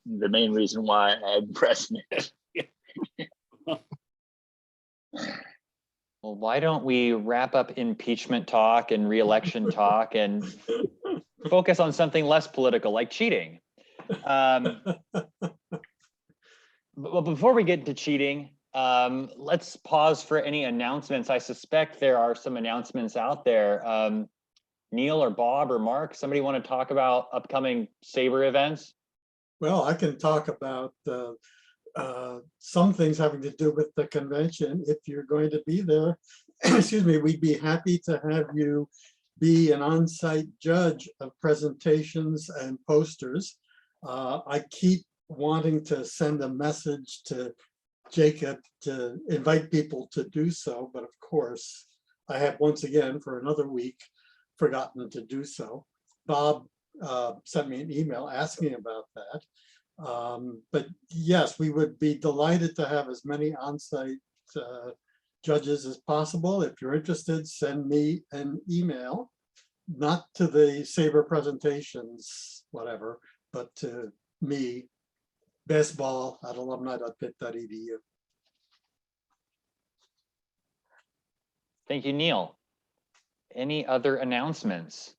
the main reason why I'm pressing it. Well, why don't we wrap up impeachment talk and re-election talk and focus on something less political, like cheating? But before we get to cheating, let's pause for any announcements. I suspect there are some announcements out there. Neil or Bob or Mark, somebody want to talk about upcoming SABR events? Well, I can talk about some things having to do with the convention. If you're going to be there, excuse me, we'd be happy to have you be an on-site judge of presentations and posters. I keep wanting to send a message to Jacob to invite people to do so, but of course, I have once again for another week forgotten to do so. Bob sent me an email asking about that. But yes, we would be delighted to have as many on-site judges as possible. If you're interested, send me an email, not to the SABR presentations, whatever, but to me, baseball@alumni.pitt.edu. Thank you, Neil. Any other announcements?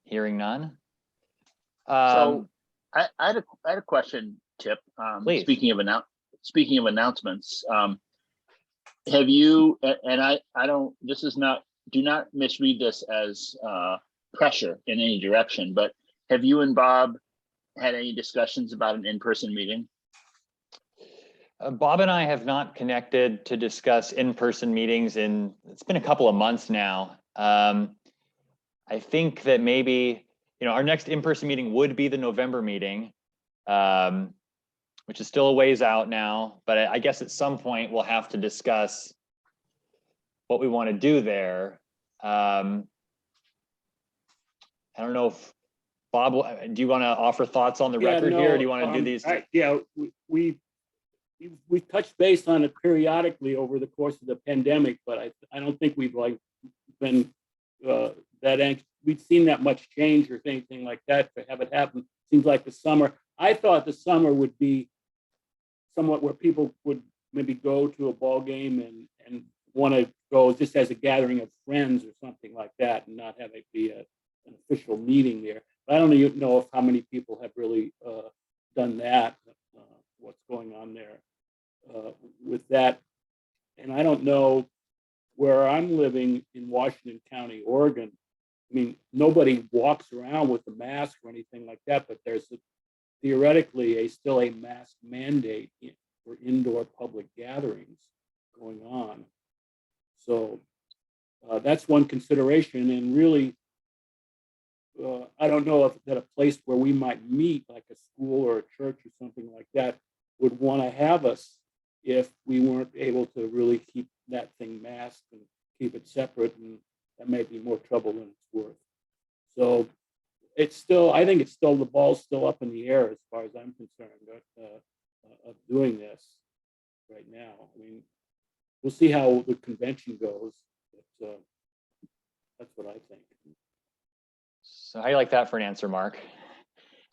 Hearing none. So I had a question, Tip. Please. Speaking of announcements, have you, and I don't, this is not, do not misread this as pressure in any direction, but have you and Bob had any discussions about an in-person meeting? Bob and I have not connected to discuss in-person meetings it's been a couple of months now. I think that maybe, our next in-person meeting would be the November meeting, which is still a ways out now, but I guess at some point we'll have to discuss what we want to do there. I don't know if Bob, do you want to offer thoughts on the record here, or do you want to do these? We touched base on it periodically over the course of the pandemic, but I don't think we've been that anxious. We've seen that much change or anything like that to have it happen. Seems like the summer. I thought the summer would be somewhat where people would maybe go to a ball game and want to go just as a gathering of friends or something like that, and not have it be an official meeting there. But I don't even know if how many people have really done that. What's going on there with that? And I don't know where I'm living in Washington County, Oregon. I mean, nobody walks around with a mask or anything like that, but there's theoretically still a mask mandate for indoor public gatherings going on. So that's one consideration. And really, I don't know if that a place where we might meet, like a school or a church or something like that, would want to have us if we weren't able to really keep that thing masked and keep it separate, and that may be more trouble than it's worth. So it's still, I think it's still, the ball's still up in the air as far as I'm concerned of doing this right now. I mean, we'll see how the convention goes, but that's what I think. So how do you like that for an answer, Mark?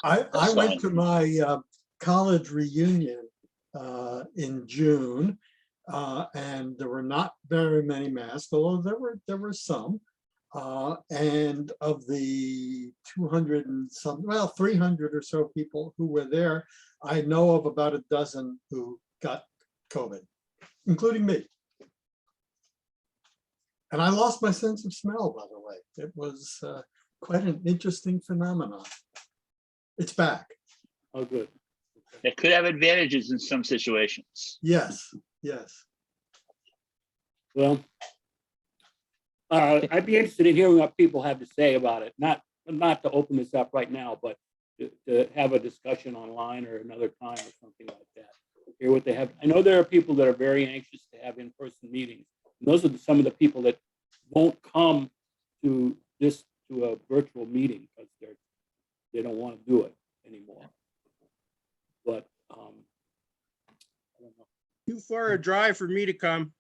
I went to my college reunion in June, and there were not very many masks, although there were some. And of the 200 and some, 300 or so people who were there, I know of about a dozen who got COVID, including me. And I lost my sense of smell, by the way. It was quite an interesting phenomenon. It's back. Oh, good. It could have advantages in some situations. Yes, yes. Well, I'd be interested in hearing what people have to say about it. Not to open this up right now, but to have a discussion online or another time or something like that. Hear what they have. I know there are people that are very anxious to have in-person meetings. And those are some of the people that won't come to a virtual meeting because they don't want to do it anymore. But I don't know. Too far a drive for me to come.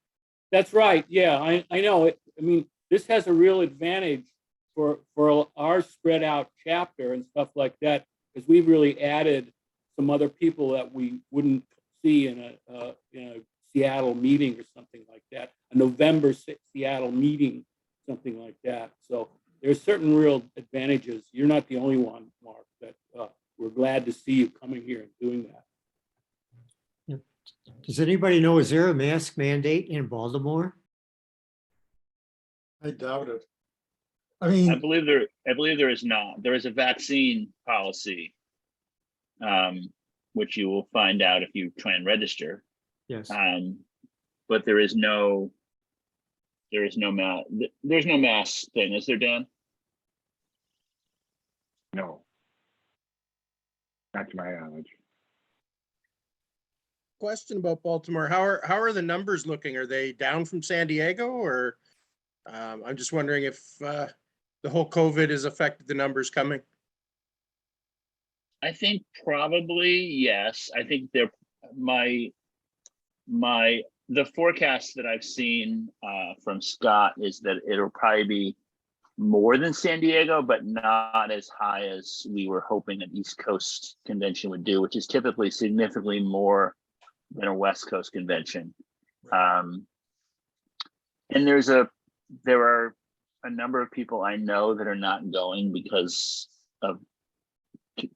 That's right. Yeah, I know it. I mean, this has a real advantage for our spread out chapter and stuff like that, because we've really added some other people that we wouldn't see in a Seattle meeting or something like that, a November 6th Seattle meeting, something like that. So there's certain real advantages. You're not the only one, Mark, that we're glad to see you coming here and doing that. Does anybody know, is there a mask mandate in Baltimore? I doubt it. I I mean, believe there is not. There is a vaccine policy, which you will find out if you try and register. Yes. But there's no mask thing, is there, Dan? No. Not to my knowledge. Question about Baltimore. How are the numbers looking? Are they down from San Diego, or I'm just wondering if the whole COVID has affected the numbers coming? I think probably yes. I think the forecast that I've seen from Scott is that it'll probably be more than San Diego, but not as high as we were hoping an East Coast convention would do, which is typically significantly more than a West Coast convention. And there are a number of people I know that are not going because of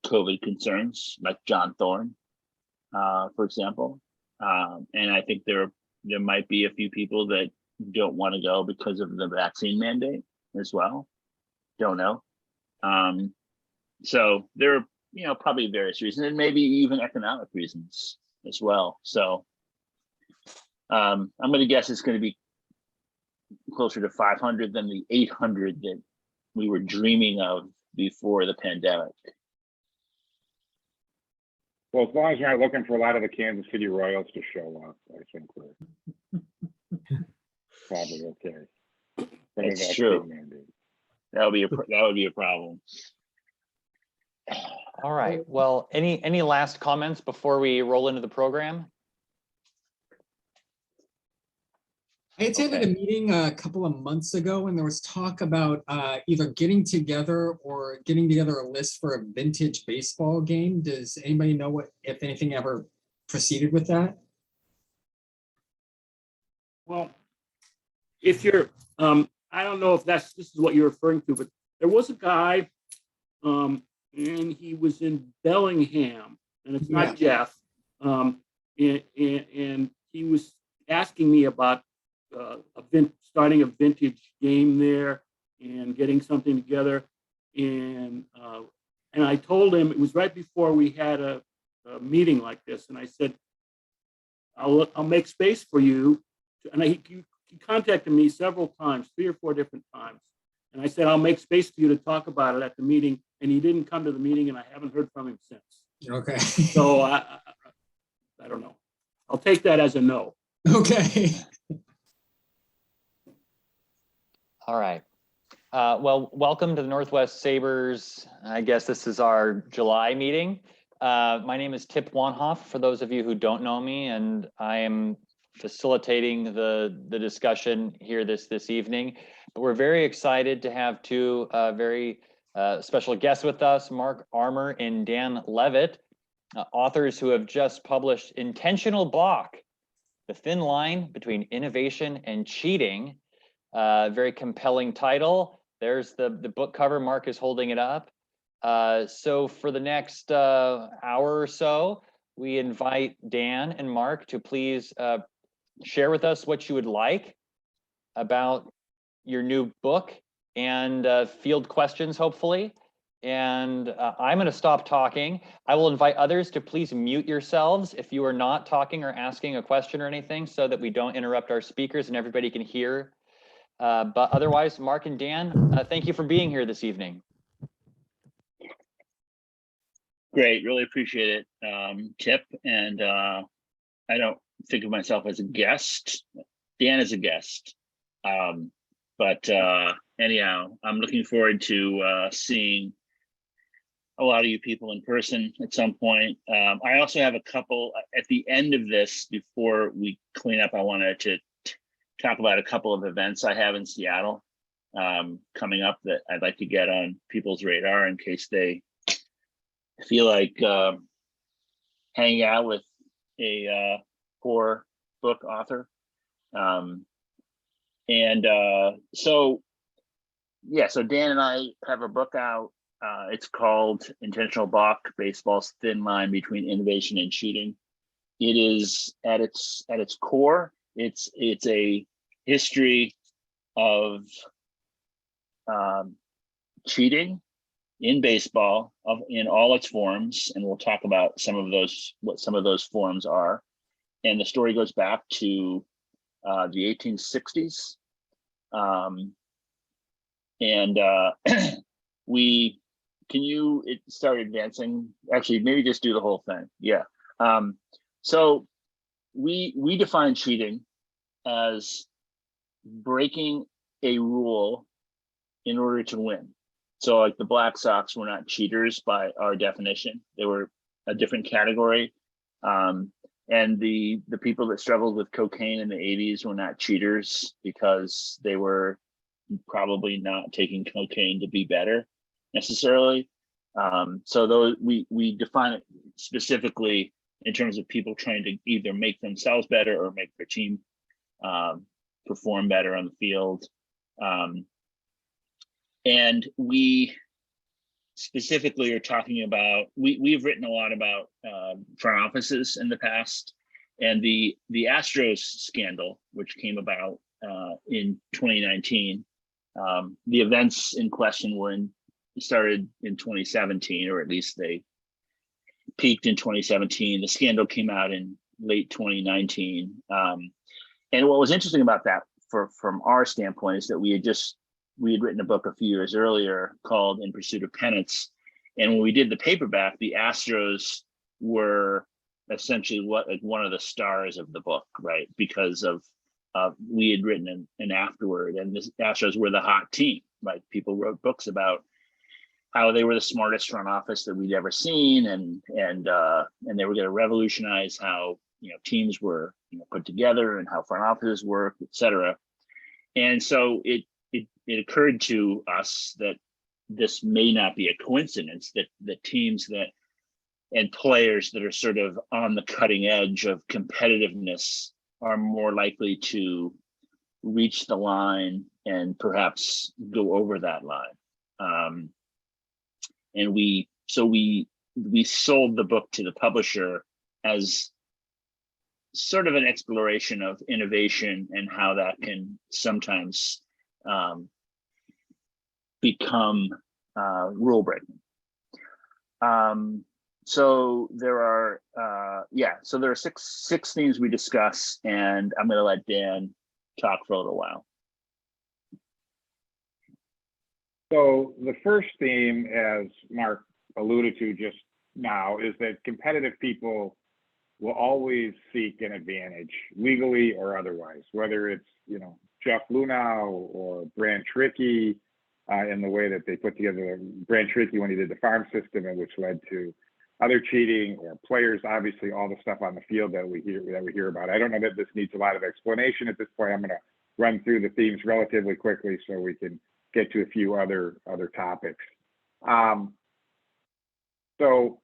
COVID concerns, like John Thorne, for example. And I think there might be a few people that don't want to go because of the vaccine mandate as well. Don't know. So there are, probably various reasons, and maybe even economic reasons as well. So I'm going to guess it's going to be closer to 500 than the 800 that we were dreaming of before the pandemic. Well, as long as you're not looking for a lot of the Kansas City Royals to show up, I think we're probably okay. That's true. That would be a problem. All right. Well, any last comments before we roll into the program? I attended a meeting a couple of months ago and there was talk about either getting together a list for a vintage baseball game. Does anybody know if anything ever proceeded with that? Well, if you're, I don't know if this is what you're referring to, but there was a guy, and he was in Bellingham, and it's not Jeff, and he was asking me about starting a vintage game there and getting something together, and I told him, it was right before we had a meeting like this, and I said, I'll make space for you, and he contacted me several times, 3 or 4 different times, and I said, I'll make space for you to talk about it at the meeting, and he didn't come to the meeting, and I haven't heard from him since. Okay. So I don't know. I'll take that as a no. Okay. All right. Well, welcome to the Northwest Sabres. I guess this is our July meeting. My name is Tip Wanhoff, for those of you who don't know me, and I am facilitating the discussion here this evening. But we're very excited to have 2 very special guests with us, Mark Armour and Dan Levitt, authors who have just published Intentional Balk, The Thin Line Between Innovation and Cheating. Very compelling title. There's the book cover. Mark is holding it up. So for the next hour or so, we invite Dan and Mark to please share with us what you would like about your new book and field questions, hopefully. And I'm going to stop talking. I will invite others to please mute yourselves if you are not talking or asking a question or anything, so that we don't interrupt our speakers and everybody can hear. But otherwise, Mark and Dan, thank you for being here this evening. Great, really appreciate it, Tip. And I don't think of myself as a guest. Dan is a guest. But anyhow, I'm looking forward to seeing a lot of you people in person at some point. I also have a couple at the end of this, before we clean up, I wanted to talk about a couple of events I have in Seattle coming up that I'd like to get on people's radar in case they feel like hanging out with a poor book author. So Dan and I have a book out. It's called Intentional Balk: Baseball's Thin Line Between Innovation and Cheating. It is at its core, it's a history of cheating in baseball in all its forms, and we'll talk about what some of those forms are. And the story goes back to the 1860s. It started advancing, actually, maybe just do the whole thing. Yeah. So we define cheating as breaking a rule in order to win. So like the Black Sox were not cheaters by our definition. They were a different category. And the people that struggled with cocaine in the 80s were not cheaters because they were probably not taking cocaine to be better necessarily. So those we define it specifically in terms of people trying to either make themselves better or make their team perform better on the field. And we specifically are talking about, we've written a lot about front offices in the past, and the Astros scandal, which came about in 2019. The events in question started in 2017, or at least they peaked in 2017. The scandal came out in late 2019. And what was interesting about that from our standpoint is that we had written a book a few years earlier called In Pursuit of Pennants. And when we did the paperback, the Astros were essentially one of the stars of the book, right? Because of we had written an afterword, and the Astros were the hot team, right? People wrote books about how they were the smartest front office that we'd ever seen, and they were going to revolutionize how teams were put together and how front offices work, et cetera. And so it occurred to us that this may not be a coincidence, that the teams and players that are sort of on the cutting edge of competitiveness are more likely to reach the line and perhaps go over that line. And we sold the book to the publisher as sort of an exploration of innovation and how that can sometimes become rule breaking. So there are six themes we discuss, and I'm going to let Dan talk for a little while. So the first theme, as Mark alluded to just now, is that competitive people will always seek an advantage, legally or otherwise, whether it's Jeff Lunau or Brand Tricky in the way that they put together Brand Tricky when he did the farm system, and which led to other cheating, or players, obviously all the stuff on the field that we hear about. I don't know that this needs a lot of explanation at this point. I'm going to run through the themes relatively quickly so we can get to a few other topics. So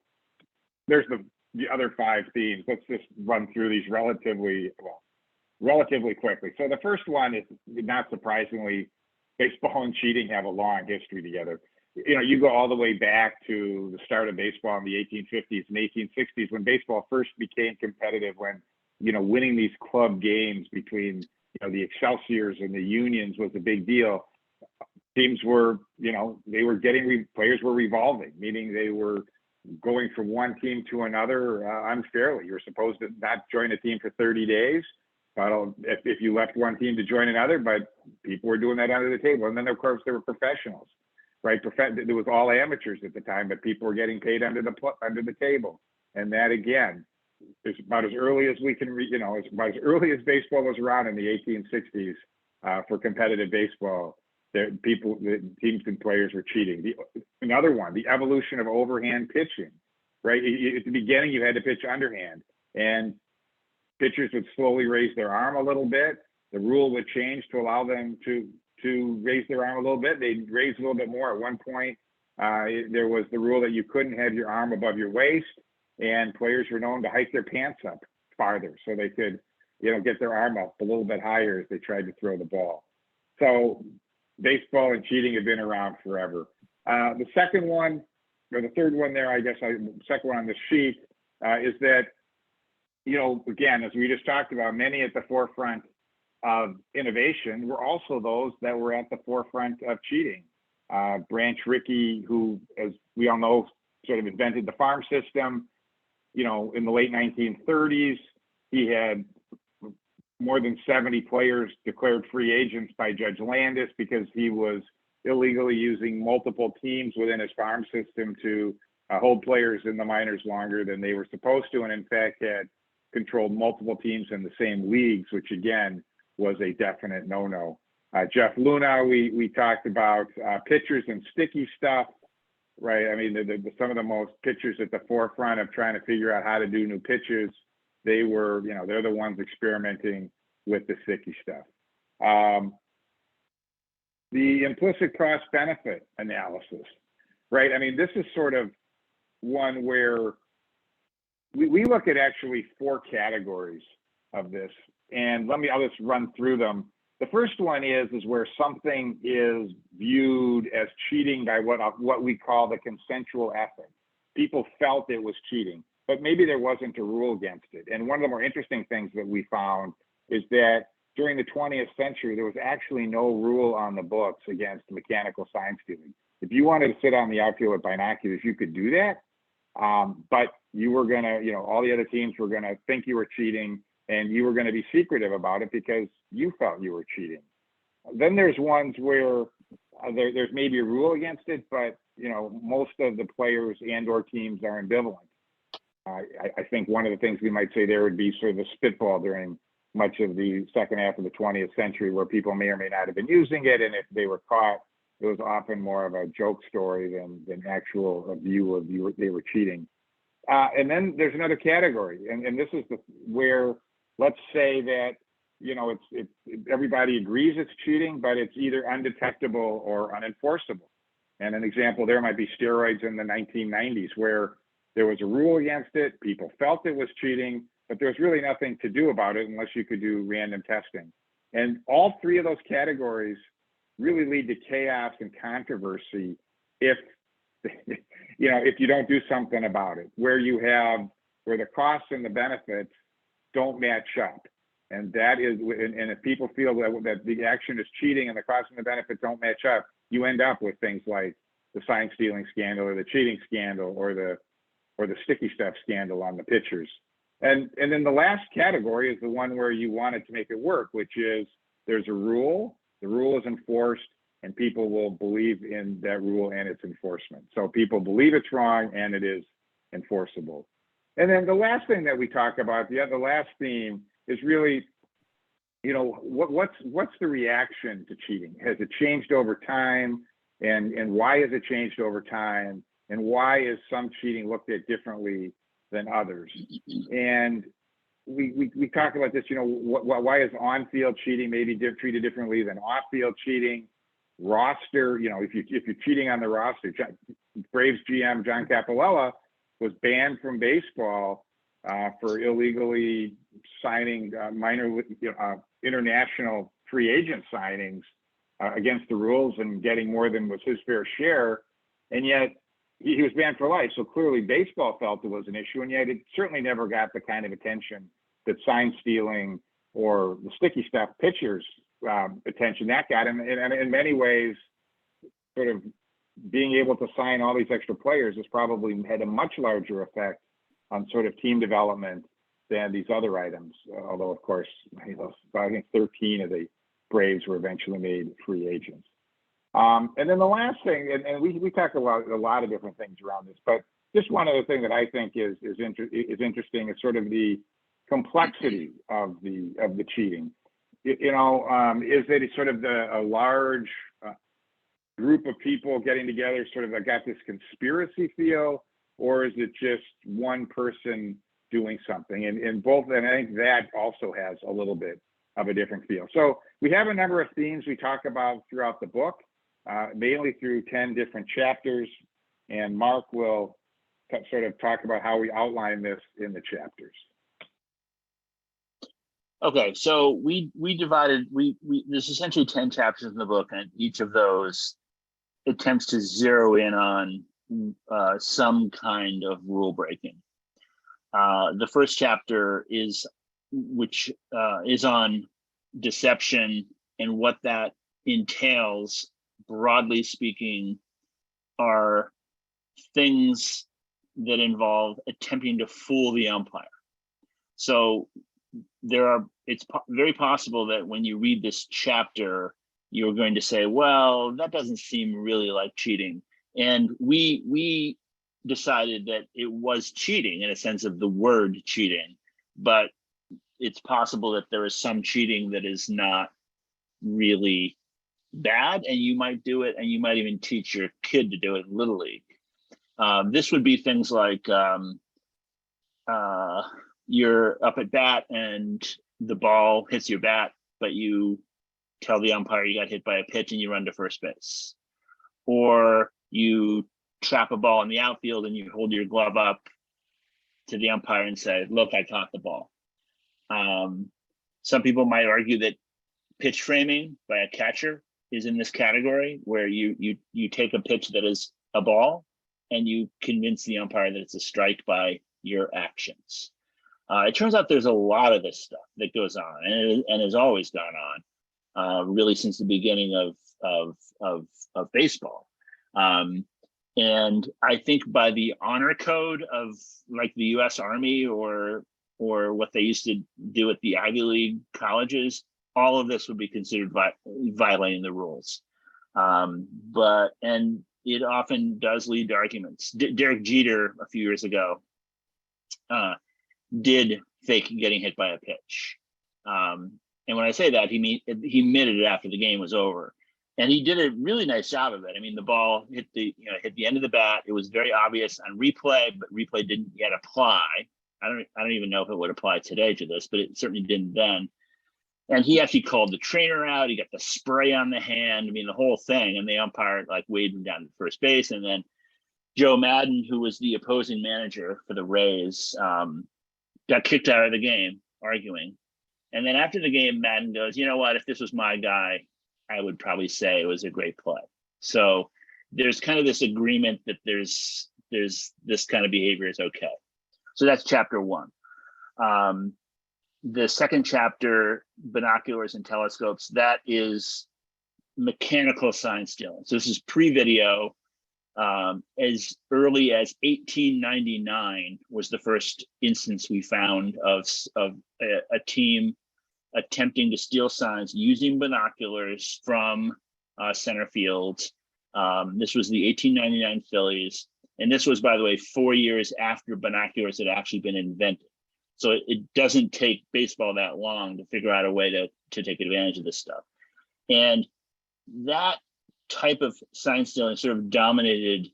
there's the other 5 themes. Let's just run through these relatively quickly. So the first one is, not surprisingly, baseball and cheating have a long history together. You go all the way back to the start of baseball in the 1850s and 1860s, when baseball first became competitive, when winning these club games between the Excelsiors and the Unions was a big deal. Teams were, players were revolving, meaning they were going from one team to another unfairly. You're supposed to not join a team for 30 days, if you left one team to join another, but people were doing that under the table. And then, of course, there were professionals, right? There was all amateurs at the time, but people were getting paid under the table. And that, again, is about as early as we can, about as early as baseball was around in the 1860s for competitive baseball. The teams and players were cheating. Another one, the evolution of overhand pitching, right? At the beginning, you had to pitch underhand, and pitchers would slowly raise their arm a little bit. The rule would change to allow them to to raise their arm a little bit. They raised a little bit more. At one point, there was the rule that you couldn't have your arm above your waist, and players were known to hike their pants up farther so they could, get their arm up a little bit higher as they tried to throw the ball. So baseball and cheating have been around forever. The second one, or the third one there, second one on the sheet, is that, again, as we just talked about, many at the forefront of innovation were also those that were at the forefront of cheating. Branch Rickey, who, as we all know, sort of invented the farm system, in the late 1930s, he had more than 70 players declared free agents by Judge Landis because he was illegally using multiple teams within his farm system to hold players in the minors longer than they were supposed to, and in fact had controlled multiple teams in the same leagues, which again was a definite no-no. Jeff Luna, we talked about pitchers and sticky stuff, right? I mean, some of the most pitchers at the forefront of trying to figure out how to do new pitches, they were, they're the ones experimenting with the sticky stuff. The implicit cost benefit analysis, right? I mean, this is sort of one where we look at actually 4 categories of this, and I'll just run through them. The first one is where something is viewed as cheating by what we call the consensual ethic. People felt it was cheating, but maybe there wasn't a rule against it. And one of the more interesting things that we found is that during the 20th century, there was actually no rule on the books against mechanical sign stealing. If you wanted to sit on the outfield with binoculars, you could do that, but you were gonna, all the other teams were gonna think you were cheating, and you were going to be secretive about it because you felt you were cheating. Then there's ones where there's maybe a rule against it, but most of the players and or teams are ambivalent. I think one of the things we might say there would be sort of a spitball during much of the second half of the 20th century, where people may or may not have been using it, and if they were caught, it was often more of a joke story than actual view of they were cheating. And then there's another category, and this is where, let's say that, everybody agrees it's cheating, but it's either undetectable or unenforceable. And an example there might be steroids in the 1990s, where there was a rule against it, people felt it was cheating, but there was really nothing to do about it unless you could do random testing. And all 3 of those categories really lead to chaos and controversy if, if you don't do something about it, where the costs and the benefits don't match up. And that is, and if people feel that the action is cheating and the cost and the benefits don't match up, you end up with things like the sign stealing scandal or the cheating scandal or the sticky stuff scandal on the pitchers. And then the last category is the one where you wanted to make it work, which is there's a rule, the rule is enforced, and people will believe in that rule and its enforcement. So people believe it's wrong and it is enforceable. And then the last thing that we talk about, the last theme, is really, what's the reaction to cheating? Has it changed over time? And why has it changed over time? And why is some cheating looked at differently than others? And we talk about this, why is on-field cheating maybe treated differently than off-field cheating? Roster, if you're cheating on the roster, Braves GM John Capalella was banned from baseball for illegally signing minor international free agent signings against the rules and getting more than was his fair share. And yet he was banned for life. So clearly baseball felt it was an issue, and yet it certainly never got the kind of attention that sign stealing or the sticky stuff pitchers attention that got. And in many ways, sort of being able to sign all these extra players has probably had a much larger effect on sort of team development than these other items. Although, of course, I think 13 of the Braves were eventually made free agents. And then the last thing, and we talk about a lot of different things around this, but just one other thing that I think is interesting is sort of the complexity of the cheating. Is that it's sort of a large group of people getting together, sort of got this conspiracy feel, or is it just one person doing something? And I think that also has a little bit of a different feel. So we have a number of themes we talk about throughout the book, mainly through 10 different chapters. And Mark will sort of talk about how we outline this in the chapters. Okay, so we divided, there's essentially 10 chapters in the book, and each of those attempts to zero in on some kind of rule breaking. The first chapter is on deception and what that entails. Broadly speaking, are things that involve attempting to fool the umpire. So it's very possible that when you read this chapter, you're going to say, well, that doesn't seem really like cheating. And we decided that it was cheating in a sense of the word cheating, but it's possible that there is some cheating that is not really bad, and you might do it, and you might even teach your kid to do it in Little League. This would be things like you're up at bat and the ball hits your bat, but you tell the umpire you got hit by a pitch and you run to first base. Or you trap a ball in the outfield and you hold your glove up to the umpire and say, look, I caught the ball. Some people might argue that pitch framing by a catcher is in this category, where you take a pitch that is a ball and you convince the umpire that it's a strike by your actions. It turns out there's a lot of this stuff that goes on, and has always gone on, really since the beginning of baseball. And I think by the honor code of like the U.S. Army or what they used to do at the Ivy League colleges, all of this would be considered violating the rules. And it often does lead to arguments. Derek Jeter a few years ago did fake getting hit by a pitch. And when I say that, he admitted it after the game was over. And he did a really nice job of it. I mean, the ball hit the end of the bat. It was very obvious on replay, but replay didn't yet apply. I don't even know if it would apply today to this, but it certainly didn't then. And he actually called the trainer out. He got the spray on the hand. I mean, the whole thing. And the umpire like waved him down to first base. And then Joe Madden, who was the opposing manager for the Rays, got kicked out of the game arguing. And then after the game, Madden goes, you know what, if this was my guy, I would probably say it was a great play. So there's kind of this agreement that there's this kind of behavior is okay. So that's chapter one. The second chapter, binoculars and telescopes, that is mechanical sign stealing. So this is pre-video. As early as 1899 was the first instance we found of a team attempting to steal signs using binoculars from center field. This was the 1899 Phillies. And this was, by the way, 4 years after binoculars had actually been invented. So it doesn't take baseball that long to figure out a way to take advantage of this stuff. And that type of sign stealing sort of dominated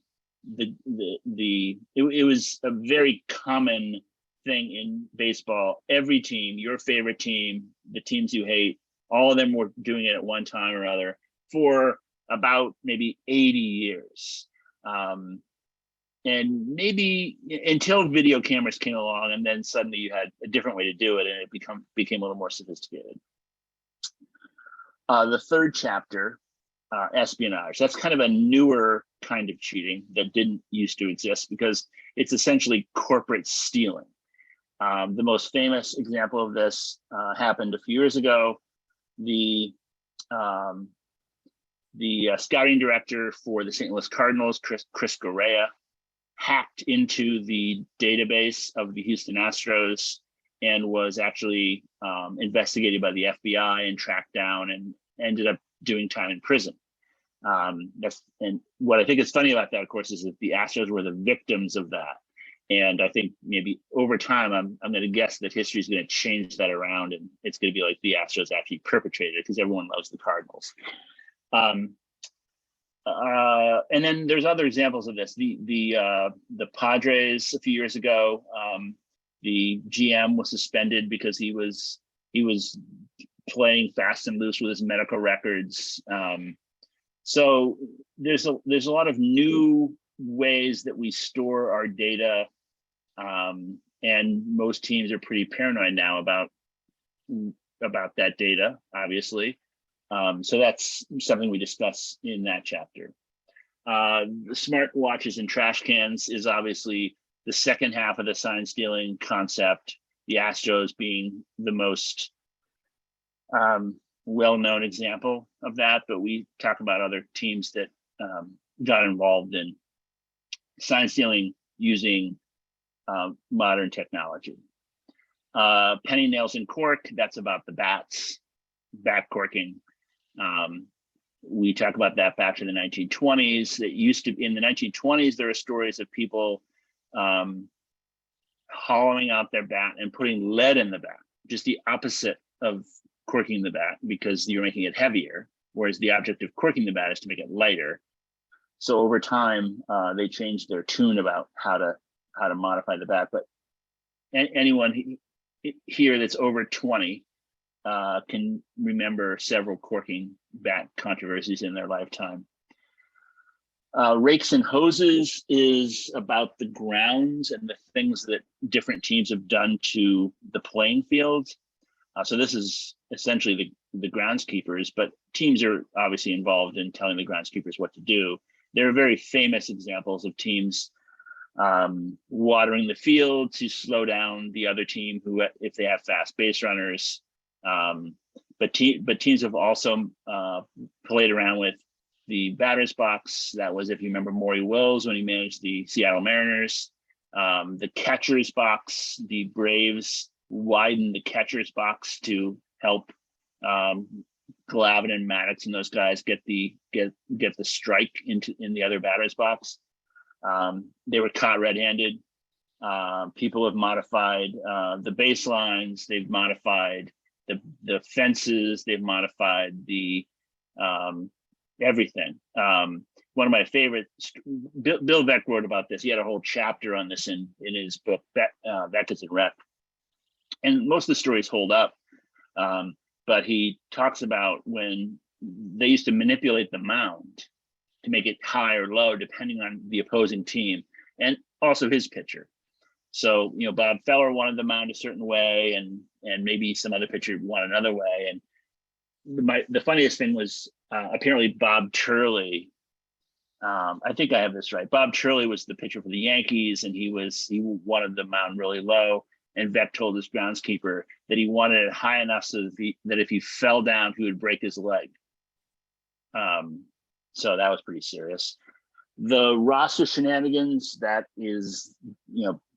it was a very common thing in baseball. Every team, your favorite team, the teams you hate, all of them were doing it at one time or other for about maybe 80 years. And maybe until video cameras came along, and then suddenly you had a different way to do it, and it became a little more sophisticated. The third chapter, espionage. That's kind of a newer kind of cheating that didn't used to exist because it's essentially corporate stealing. The most famous example of this happened a few years ago. The scouting director for the St. Louis Cardinals, Chris Correa, hacked into the database of the Houston Astros and was actually investigated by the FBI and tracked down and ended up doing time in prison. And what I think is funny about that, of course, is that the Astros were the victims of that. And I think maybe over time, I'm going to guess that history is going to change that around, and it's going to be like the Astros actually perpetrated it because everyone loves the Cardinals. And then there's other examples of this. The Padres a few years ago, the GM was suspended because he was playing fast and loose with his medical records. So there's a lot of new ways that we store our data, and most teams are pretty paranoid now about that data, obviously. So that's something we discuss in that chapter. The smart watches and trash cans is obviously the second half of the sign stealing concept, the Astros being the most well-known example of that, but we talk about other teams that got involved in sign stealing using modern technology. Penny nails and cork, that's about the bats, bat corking. We talk about that back to the 1920s. That used to, in the 1920s, there are stories of people hollowing out their bat and putting lead in the bat, just the opposite of corking the bat, because you're making it heavier, whereas the object of corking the bat is to make it lighter. So over time, they changed their tune about how to modify the bat. But anyone here that's over 20 can remember several corking bat controversies in their lifetime. Rakes and hoses is about the grounds and the things that different teams have done to the playing field. So this is essentially the groundskeepers, but teams are obviously involved in telling the groundskeepers what to do. There are very famous examples of teams watering the field to slow down the other team who, if they have fast base runners. But teams have also played around with the batter's box. That was, if you remember, Maury Wills when he managed the Seattle Mariners. The catcher's box, the Braves widened the catcher's box to help Glavine and Maddox and those guys get the strike in the other batter's box. They were caught red-handed. People have modified the baselines. They've modified the fences. They've modified the everything. One of my favorite, Bill Beck wrote about this. He had a whole chapter on this in his book, Beck is in Rep. And most of the stories hold up. But he talks about when they used to manipulate the mound to make it high or low, depending on the opposing team and also his pitcher. So, Bob Feller wanted the mound a certain way, and maybe some other pitcher wanted another way. And the funniest thing was apparently Bob Turley. I think I have this right. Bob Turley was the pitcher for the Yankees, and he wanted the mound really low. And Beck told his groundskeeper that he wanted it high enough so that if he fell down, he would break his leg. So that was pretty serious. The roster shenanigans, that is,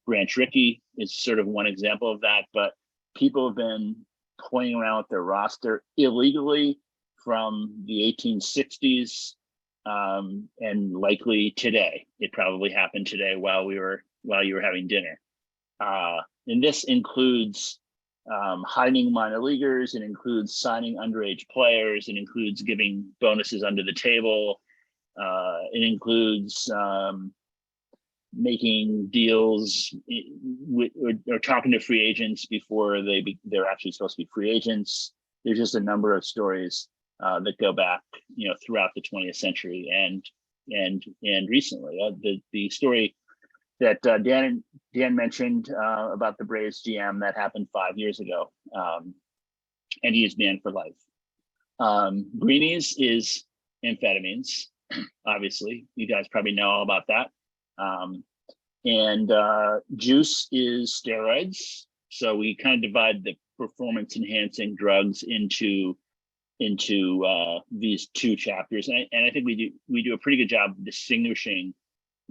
Branch Rickey is sort of one example of that, but people have been playing around with their roster illegally from the 1860s, and likely today. It probably happened today while you were having dinner. And this includes hiding minor leaguers, it includes signing underage players, it includes giving bonuses under the table, it includes making deals or talking to free agents before they're actually supposed to be free agents. There's just a number of stories that go back, throughout the 20th century and recently. The story that Dan mentioned about the Braves GM, that happened 5 years ago, and he is banned for life. Greenies is amphetamines, obviously. You guys probably know all about that. And juice is steroids. So we kind of divide the performance enhancing drugs into these two chapters, and I think we do a pretty good job distinguishing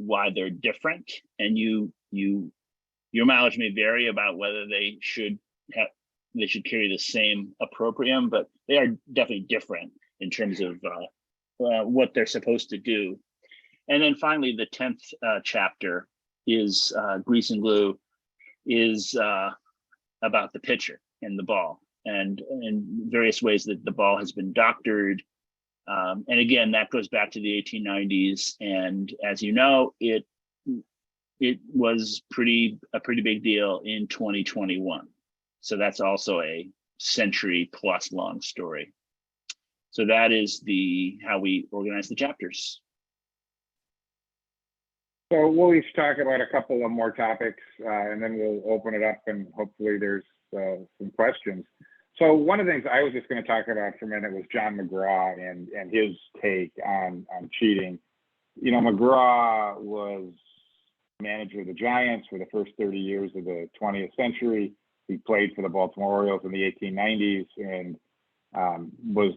why they're different. And your mileage may vary about whether they should carry the same opprobrium, but they are definitely different in terms of what they're supposed to do. And then finally, the 10th chapter is Grease and Glue, is about the pitcher and the ball, and various ways that the ball has been doctored. And again, that goes back to the 1890s. And as you know, it was a pretty big deal in 2021. So that's also a century plus long story. So that is how we organize the chapters. So we'll each talk about a couple of more topics, and then we'll open it up, and hopefully there's some questions. So one of the things I was just going to talk about for a minute was John Mcgraw and his take on cheating. You know, Mcgraw was manager of the Giants for the first 30 years of the 20th century. He played for the Baltimore Orioles in the 1890s and was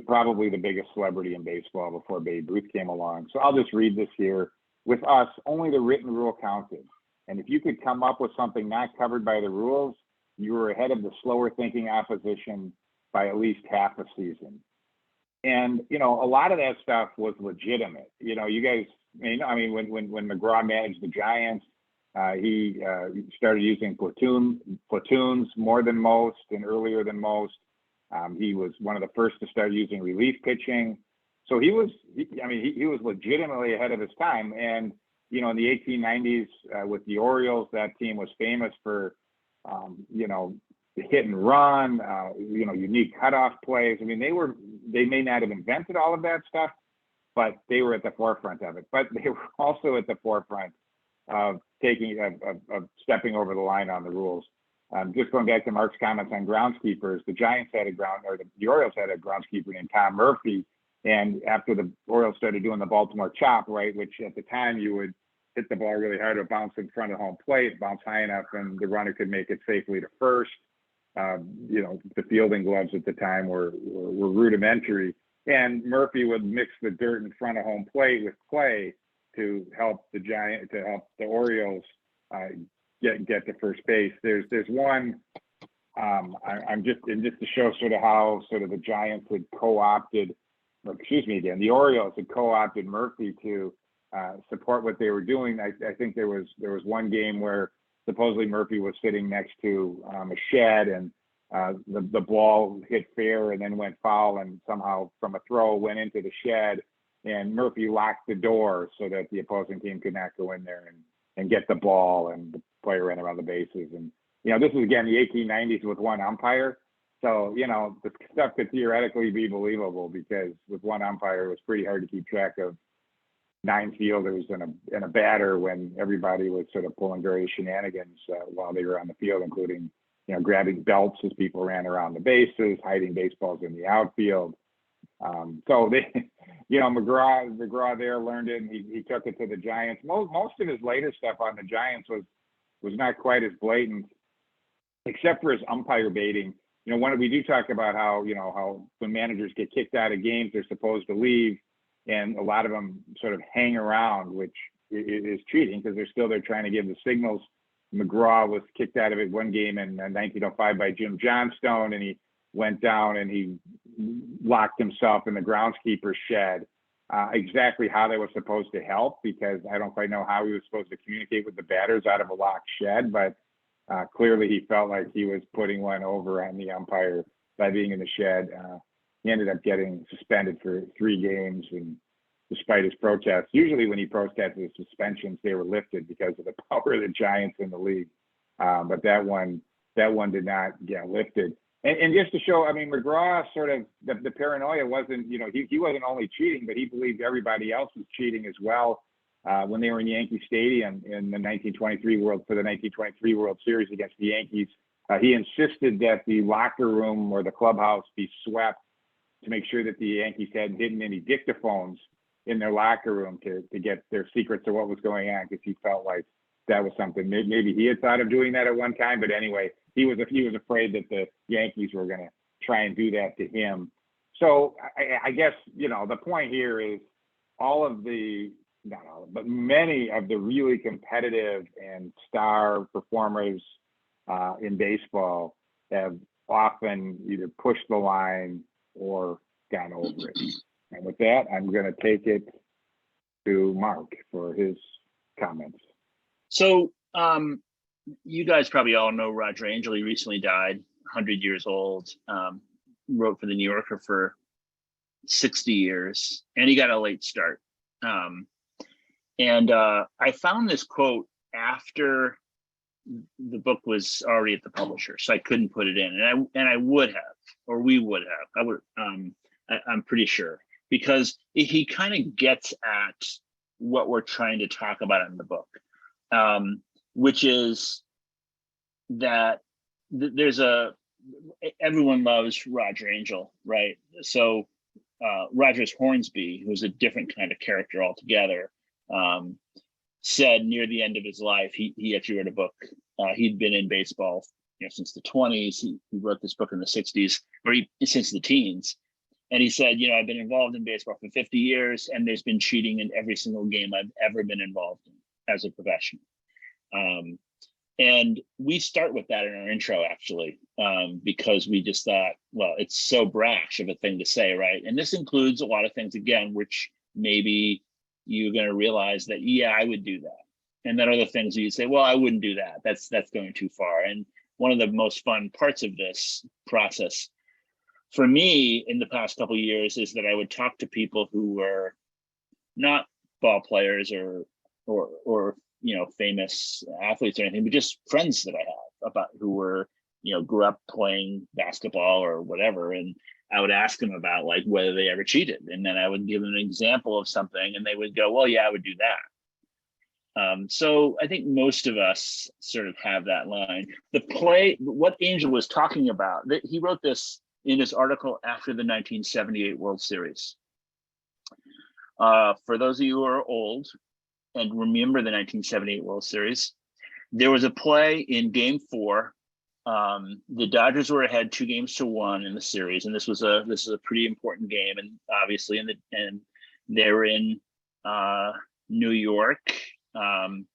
probably the biggest celebrity in baseball before Babe Ruth came along. So I'll just read this here. With us, only the written rule counted. And if you could come up with something not covered by the rules, you were ahead of the slower thinking opposition by at least half a season. And, you know, a lot of that stuff was legitimate. You know, you guys, I mean, when Mcgraw managed the Giants, he started using platoons more than most and earlier than most. He was one of the first to start using relief pitching. So he was legitimately ahead of his time. And, you know, in the 1890s with the Orioles, that team was famous for, you know, the hit and run, you know, unique cutoff plays. I mean, they may not have invented all of that stuff, but they were at the forefront of it. But they were also at the forefront of stepping over the line on the rules. Just going back to Mark's comments on groundskeepers, the Orioles had a groundskeeper named Tom Murphy. And after the Orioles started doing the Baltimore chop, right, which at the time you would hit the ball really hard, it would bounce in front of home plate, bounce high enough, and the runner could make it safely to first. You know, the fielding gloves at the time were rudimentary. And Murphy would mix the dirt in front of home plate with clay to help the Orioles get to first base. There's one. I'm just to show sort of how sort of the Giants had the Orioles had co-opted Murphy to support what they were doing. I think there was one game where supposedly Murphy was sitting next to a shed, and the ball hit fair and then went foul, and somehow from a throw went into the shed, and Murphy locked the door so that the opposing team could not go in there and get the ball, and the player ran around the bases. And, you know, this is again the 1890s with one umpire. So, you know, the stuff could theoretically be believable because with one umpire, it was pretty hard to keep track of 9 fielders and a batter when everybody was sort of pulling various shenanigans while they were on the field, including, you know, grabbing belts as people ran around the bases, hiding baseballs in the outfield. So they, you know, Mcgraw there learned it, and he took it to the Giants. Most of his later stuff on the Giants was not quite as blatant, except for his umpire baiting. You know, we do talk about how when managers get kicked out of games, they're supposed to leave, and a lot of them sort of hang around, which is cheating because they're still there trying to give the signals. Mcgraw was kicked out of it one game in 1905 by Jim Johnstone, and he went down and he locked himself in the groundskeeper's shed. Exactly how they were supposed to help, because I don't quite know how he was supposed to communicate with the batters out of a locked shed, but clearly he felt like he was putting one over on the umpire by being in the shed. He ended up getting suspended for 3 games, and despite his protests, usually when he protested his suspensions, they were lifted because of the power of the Giants in the league. But that one did not get lifted. And just to show, I mean, Mcgraw sort of, the paranoia wasn't, you know, he wasn't only cheating, but he believed everybody else was cheating as well. When they were in Yankee Stadium in the 1923 World Series against the Yankees, he insisted that the locker room or the clubhouse be swept to make sure that the Yankees hadn't hidden any dictaphones in their locker room to get their secrets of what was going on, because he felt like that was something maybe he had thought of doing that at one time. But anyway, he was afraid that the Yankees were going to try and do that to him. So I guess, you know, the point here is but many of the really competitive and star performers in baseball have often either pushed the line or gone over it. And with that, I'm going to take it to Mark for his comments. So you guys probably all know Roger Angel. He recently died, 100 years old. Wrote for the New Yorker for 60 years, and he got a late start. And I found this quote after the book was already at the publisher, so I couldn't put it in, and I would have, or we would have. I would. I'm pretty sure, because he kind of gets at what we're trying to talk about in the book, which is that everyone loves Roger Angel, right? So Roger's Hornsby, who's a different kind of character altogether, said near the end of his life, he actually wrote a book. He'd been in baseball, since the 20s. He wrote this book in the 60s, or since the teens. And he said, I've been involved in baseball for 50 years, and there's been cheating in every single game I've ever been involved in as a professional. And we start with that in our intro, actually, because we just thought, well, it's so brash of a thing to say, right? And this includes a lot of things, again, which maybe you're going to realize that, yeah, I would do that. And then other things you say, well, I wouldn't do that. That's going too far. And one of the most fun parts of this process for me in the past couple of years is that I would talk to people who were not ball players or famous athletes or anything, but just friends that I have who were, grew up playing basketball or whatever. And I would ask them about like whether they ever cheated. And then I would give them an example of something and they would go, well, yeah, I would do that. So I think most of us sort of have that line. What Angel was talking about, he wrote this in his article after the 1978 World Series. For those of you who are old and remember the 1978 World Series, there was a play in Game 4. The Dodgers were ahead 2-1 in the series, and this is a pretty important game, and obviously, and they were in New York, and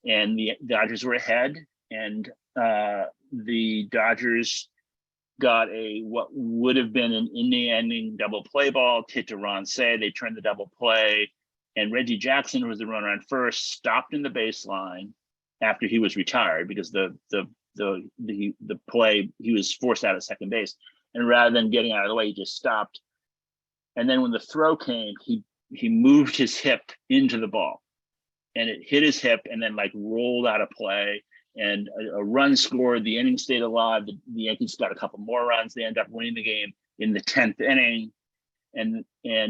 the Dodgers were ahead, and the Dodgers got what would have been an inning double play ball hit to Ron Say. They turned the double play, and Reggie Jackson, who was the runner on first, stopped in the baseline after he was retired because the play, he was forced out of second base, and rather than getting out of the way, he just stopped. And then when the throw came, he moved his hip into the ball, and it hit his hip and then like rolled out of play. And a run scored. The inning stayed alive. The Yankees got a couple more runs. They end up winning the game in the 10th inning, and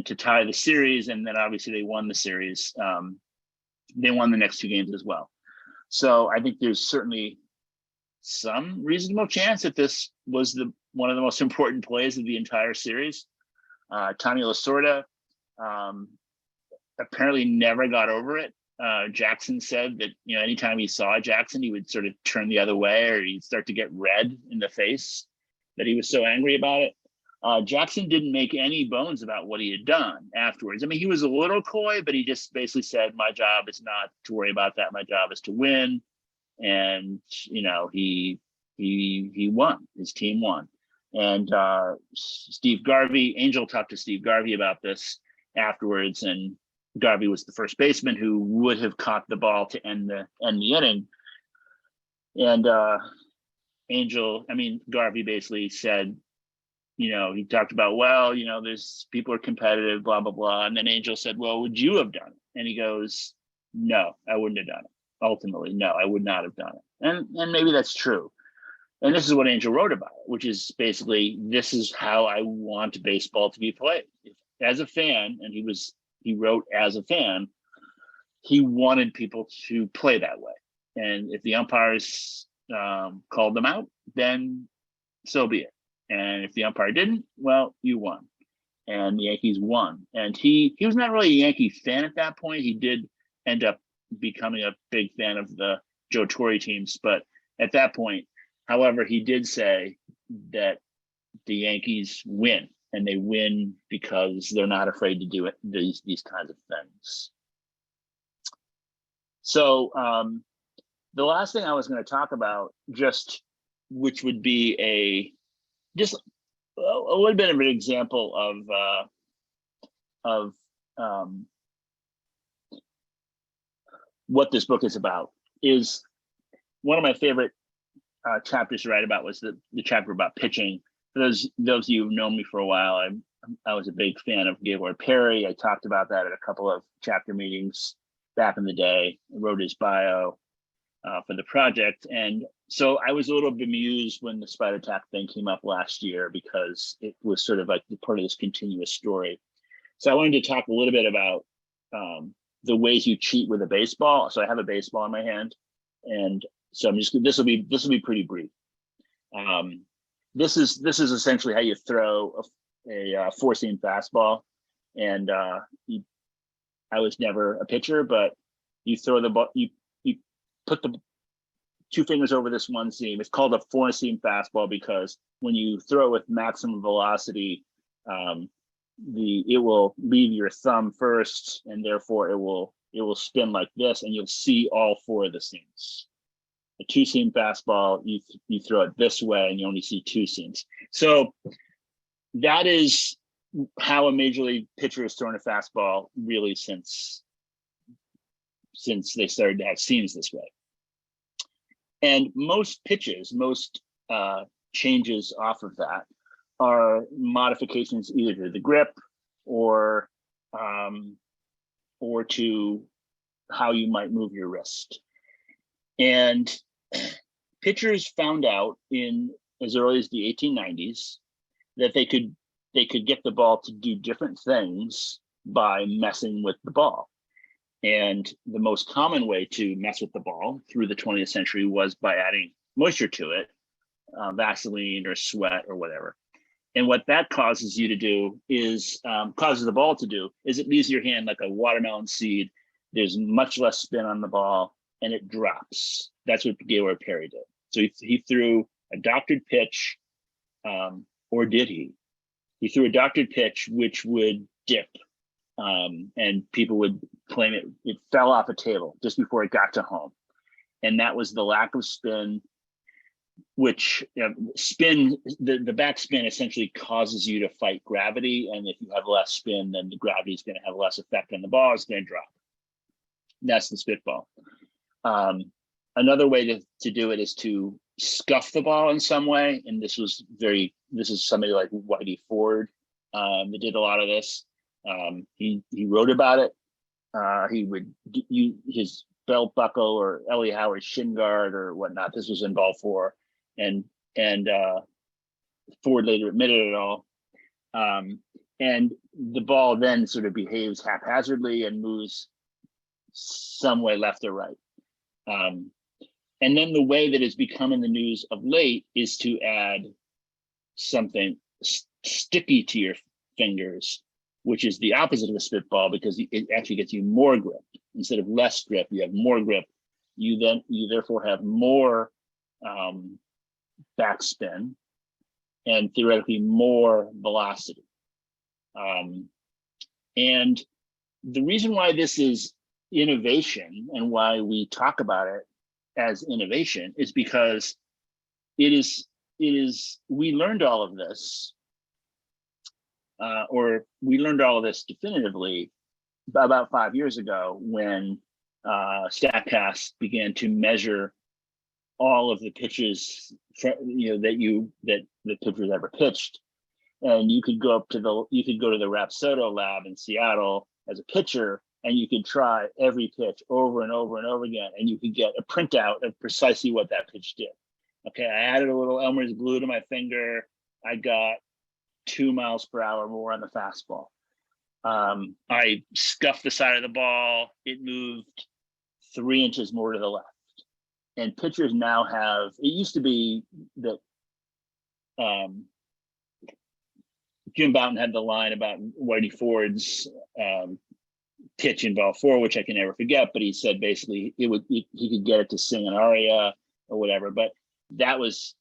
to tie the series. And then obviously they won the series. They won the next 2 games as well. So I think there's certainly some reasonable chance that this was one of the most important plays of the entire series. Tommy Lasorda apparently never got over it. Jackson said that, anytime he saw Jackson, he would sort of turn the other way, or he'd start to get red in the face, that he was so angry about it. Jackson didn't make any bones about what he had done afterwards. I mean, he was a little coy, but he just basically said, my job is not to worry about that. My job is to win. And, he won. His team won. And Angel talked to Steve Garvey about this afterwards, and Garvey was the first baseman who would have caught the ball to end the inning. And Garvey basically said, he talked about, well, there's people are competitive, blah, blah, blah. And then Angel said, well, would you have done it? And he goes, no, I wouldn't have done it. Ultimately, no, I would not have done it. And maybe that's true. And this is what Angel wrote about, which is basically, this is how I want baseball to be played. As a fan, and he wrote as a fan, he wanted people to play that way. And if the umpires called them out, then so be it. And if the umpire didn't, well, you won. And the Yankees won. And he was not really a Yankee fan at that point. He did end up becoming a big fan of the Joe Torre teams. But at that point, however, he did say that the Yankees win. And they win because they're not afraid to do it, these kinds of things. So the last thing I was going to talk about, which would be just a little bit of an example of what this book is about, is one of my favorite chapters to write about was the chapter about pitching. For those of you who've known me for a while, I was a big fan of Gaylord Perry. I talked about that at a couple of chapter meetings back in the day. I wrote his bio. for the project. And so I was a little bemused when the spider tack thing came up last year, because it was sort of like part of this continuous story. So I wanted to talk a little bit about the ways you cheat with a baseball. So I have a baseball in my hand, and so I'm just, this will be pretty brief. This is essentially how you throw a four-seam fastball. And I was never a pitcher, but you throw the ball, you put the two fingers over this one seam. It's called a four-seam fastball because when you throw it with maximum velocity, it will leave your thumb first, and therefore it will spin like this, and you'll see all four of the seams. A two-seam fastball, you throw it this way, and you only see two seams. So that is how a major league pitcher has thrown a fastball really since they started to have seams this way. And most pitches, most changes off of that are modifications either to the grip or to how you might move your wrist. And pitchers found out in as early as the 1890s that they could get the ball to do different things by messing with the ball. And the most common way to mess with the ball through the 20th century was by adding moisture to it, Vaseline or sweat or whatever. And what that causes you to do is, causes the ball to do, is it leaves your hand like a watermelon seed. There's much less spin on the ball, and it drops. That's what Gaylord Perry did. So he threw a doctored pitch, or did he? He threw a doctored pitch which would dip, and people would claim it fell off a table just before it got to home. And that was the lack of spin, which spin, the backspin essentially causes you to fight gravity. And if you have less spin, then the gravity is going to have less effect on the ball. It's going to drop. That's the spitball. Another way to do it is to scuff the ball in some way. And this is somebody like Whitey Ford that did a lot of this. He wrote about it. He would use his belt buckle or Ellie Howard's shin guard or whatnot. This was in ball four, and Ford later admitted it all. And the ball then sort of behaves haphazardly and moves some way left or right. And then the way that it's become in the news of late is to add something sticky to your fingers, which is the opposite of a spitball, because it actually gets you more grip. Instead of less grip, you have more grip. You therefore have more backspin and theoretically more velocity. And the reason why this is innovation and why we talk about it as innovation is because we learned all of this, or we learned all of this definitively about 5 years ago when StatCast began to measure all of the pitches, that the pitchers ever pitched. And you could go to the Rapsodo lab in Seattle as a pitcher, and you could try every pitch over and over and over again, and you could get a printout of precisely what that pitch did. Okay, I added a little Elmer's glue to my finger. I got 2 miles per hour more on the fastball. I scuffed the side of the ball. It moved 3 inches more to the left. And pitchers now have, it used to be that Jim Bouton had the line about Whitey Ford's pitch in ball four, which I can never forget, but he said basically he could get it to sing an aria or whatever, but that was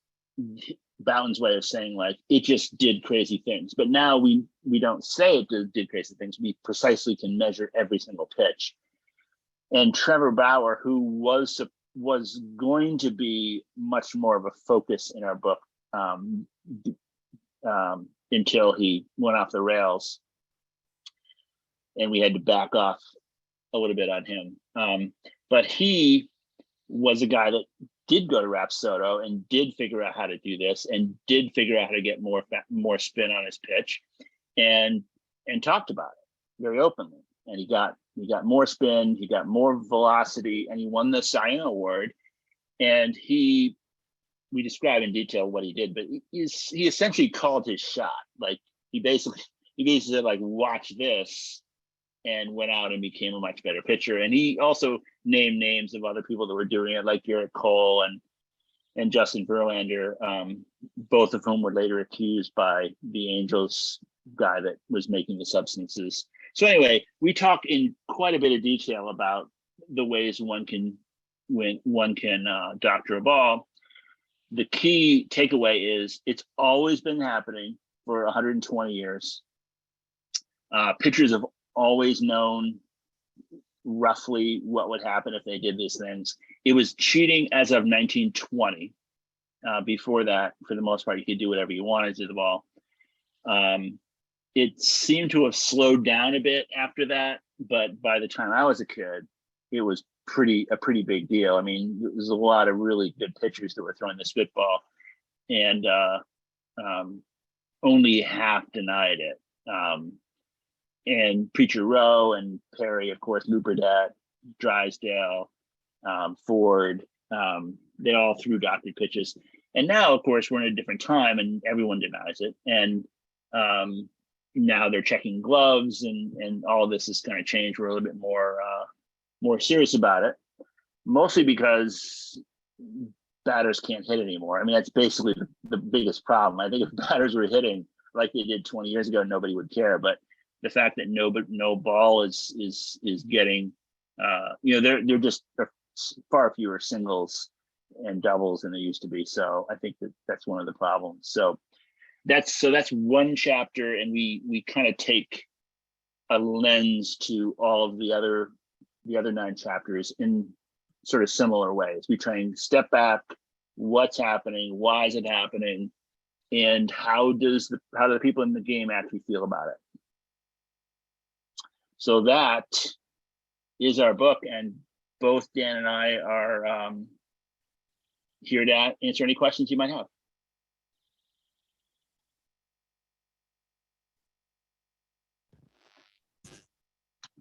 Bouton's way of saying like it just did crazy things. But now we don't say it did crazy things. We precisely can measure every single pitch. And Trevor Bauer, who was going to be much more of a focus in our book until he went off the rails, and we had to back off a little bit on him. But he was a guy that did go to Rapsodo and did figure out how to do this and did figure out how to get more spin on his pitch and talked about it very openly. And he got more spin, he got more velocity, and he won the Cy Young Award. and we describe in detail what he did, but he essentially called his shot. Like he basically said, like, watch this, and went out and became a much better pitcher. And he also named names of other people that were doing it, like Garrett Cole and Justin Verlander, both of whom were later accused by the Angels guy that was making the substances. So anyway, we talk in quite a bit of detail about the ways one can doctor a ball. The key takeaway is it's always been happening for 120 years. Pitchers have always known roughly what would happen if they did these things. It was cheating as of 1920. Before that, for the most part, you could do whatever you wanted to the ball. It seemed to have slowed down a bit after that, but by the time I was a kid, it was a pretty big deal. I mean, there's a lot of really good pitchers that were throwing the spitball, and only half denied it. And Preacher Rowe and Perry, of course, Lou Burdett, Drysdale, Ford, they all threw doctored pitches. And now, of course, we're in a different time and everyone denies it. And now they're checking gloves, and all of this is going to change. We're a little bit more serious about it, mostly because batters can't hit anymore. I mean, that's basically the biggest problem. I think if batters were hitting like they did 20 years ago, nobody would care. But the fact that no ball is getting, they're just far fewer singles and doubles than there used to be. So I think that's one of the problems. So that's one chapter, and we kind of take a lens to all of the other 9 chapters in sort of similar ways. We try and step back, what's happening, why is it happening, and how do the people in the game actually feel about it. So that is our book, and both Dan and I are here to answer any questions you might have.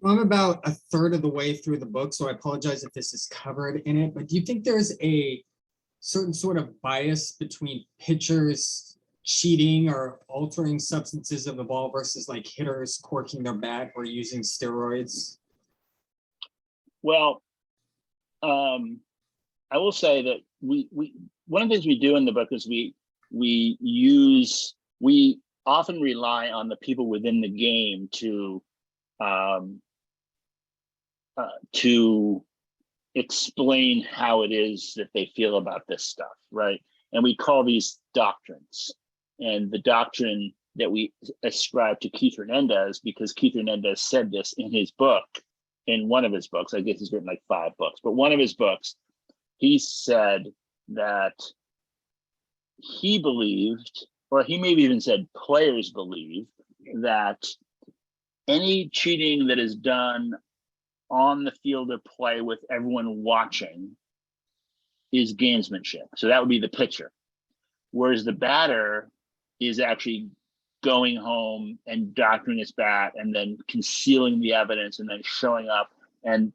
I'm about a third of the way through the book, so I apologize if this is covered in it, but do you think there's a certain sort of bias between pitchers cheating or altering substances of the ball versus like hitters corking their bat or using steroids? Well, I will say that we one of the things we do in the book is we often rely on the people within the game to explain how it is that they feel about this stuff, right? And we call these doctrines. And the doctrine that we ascribe to Keith Hernandez, because Keith Hernandez said this in his book, in one of his books, I guess he's written like 5 books, but one of his books, he said that he believed, or he maybe even said players believe, that any cheating that is done on the field of play with everyone watching is gamesmanship. So that would be the pitcher. Whereas the batter is actually going home and doctoring his bat and then concealing the evidence and then showing up. And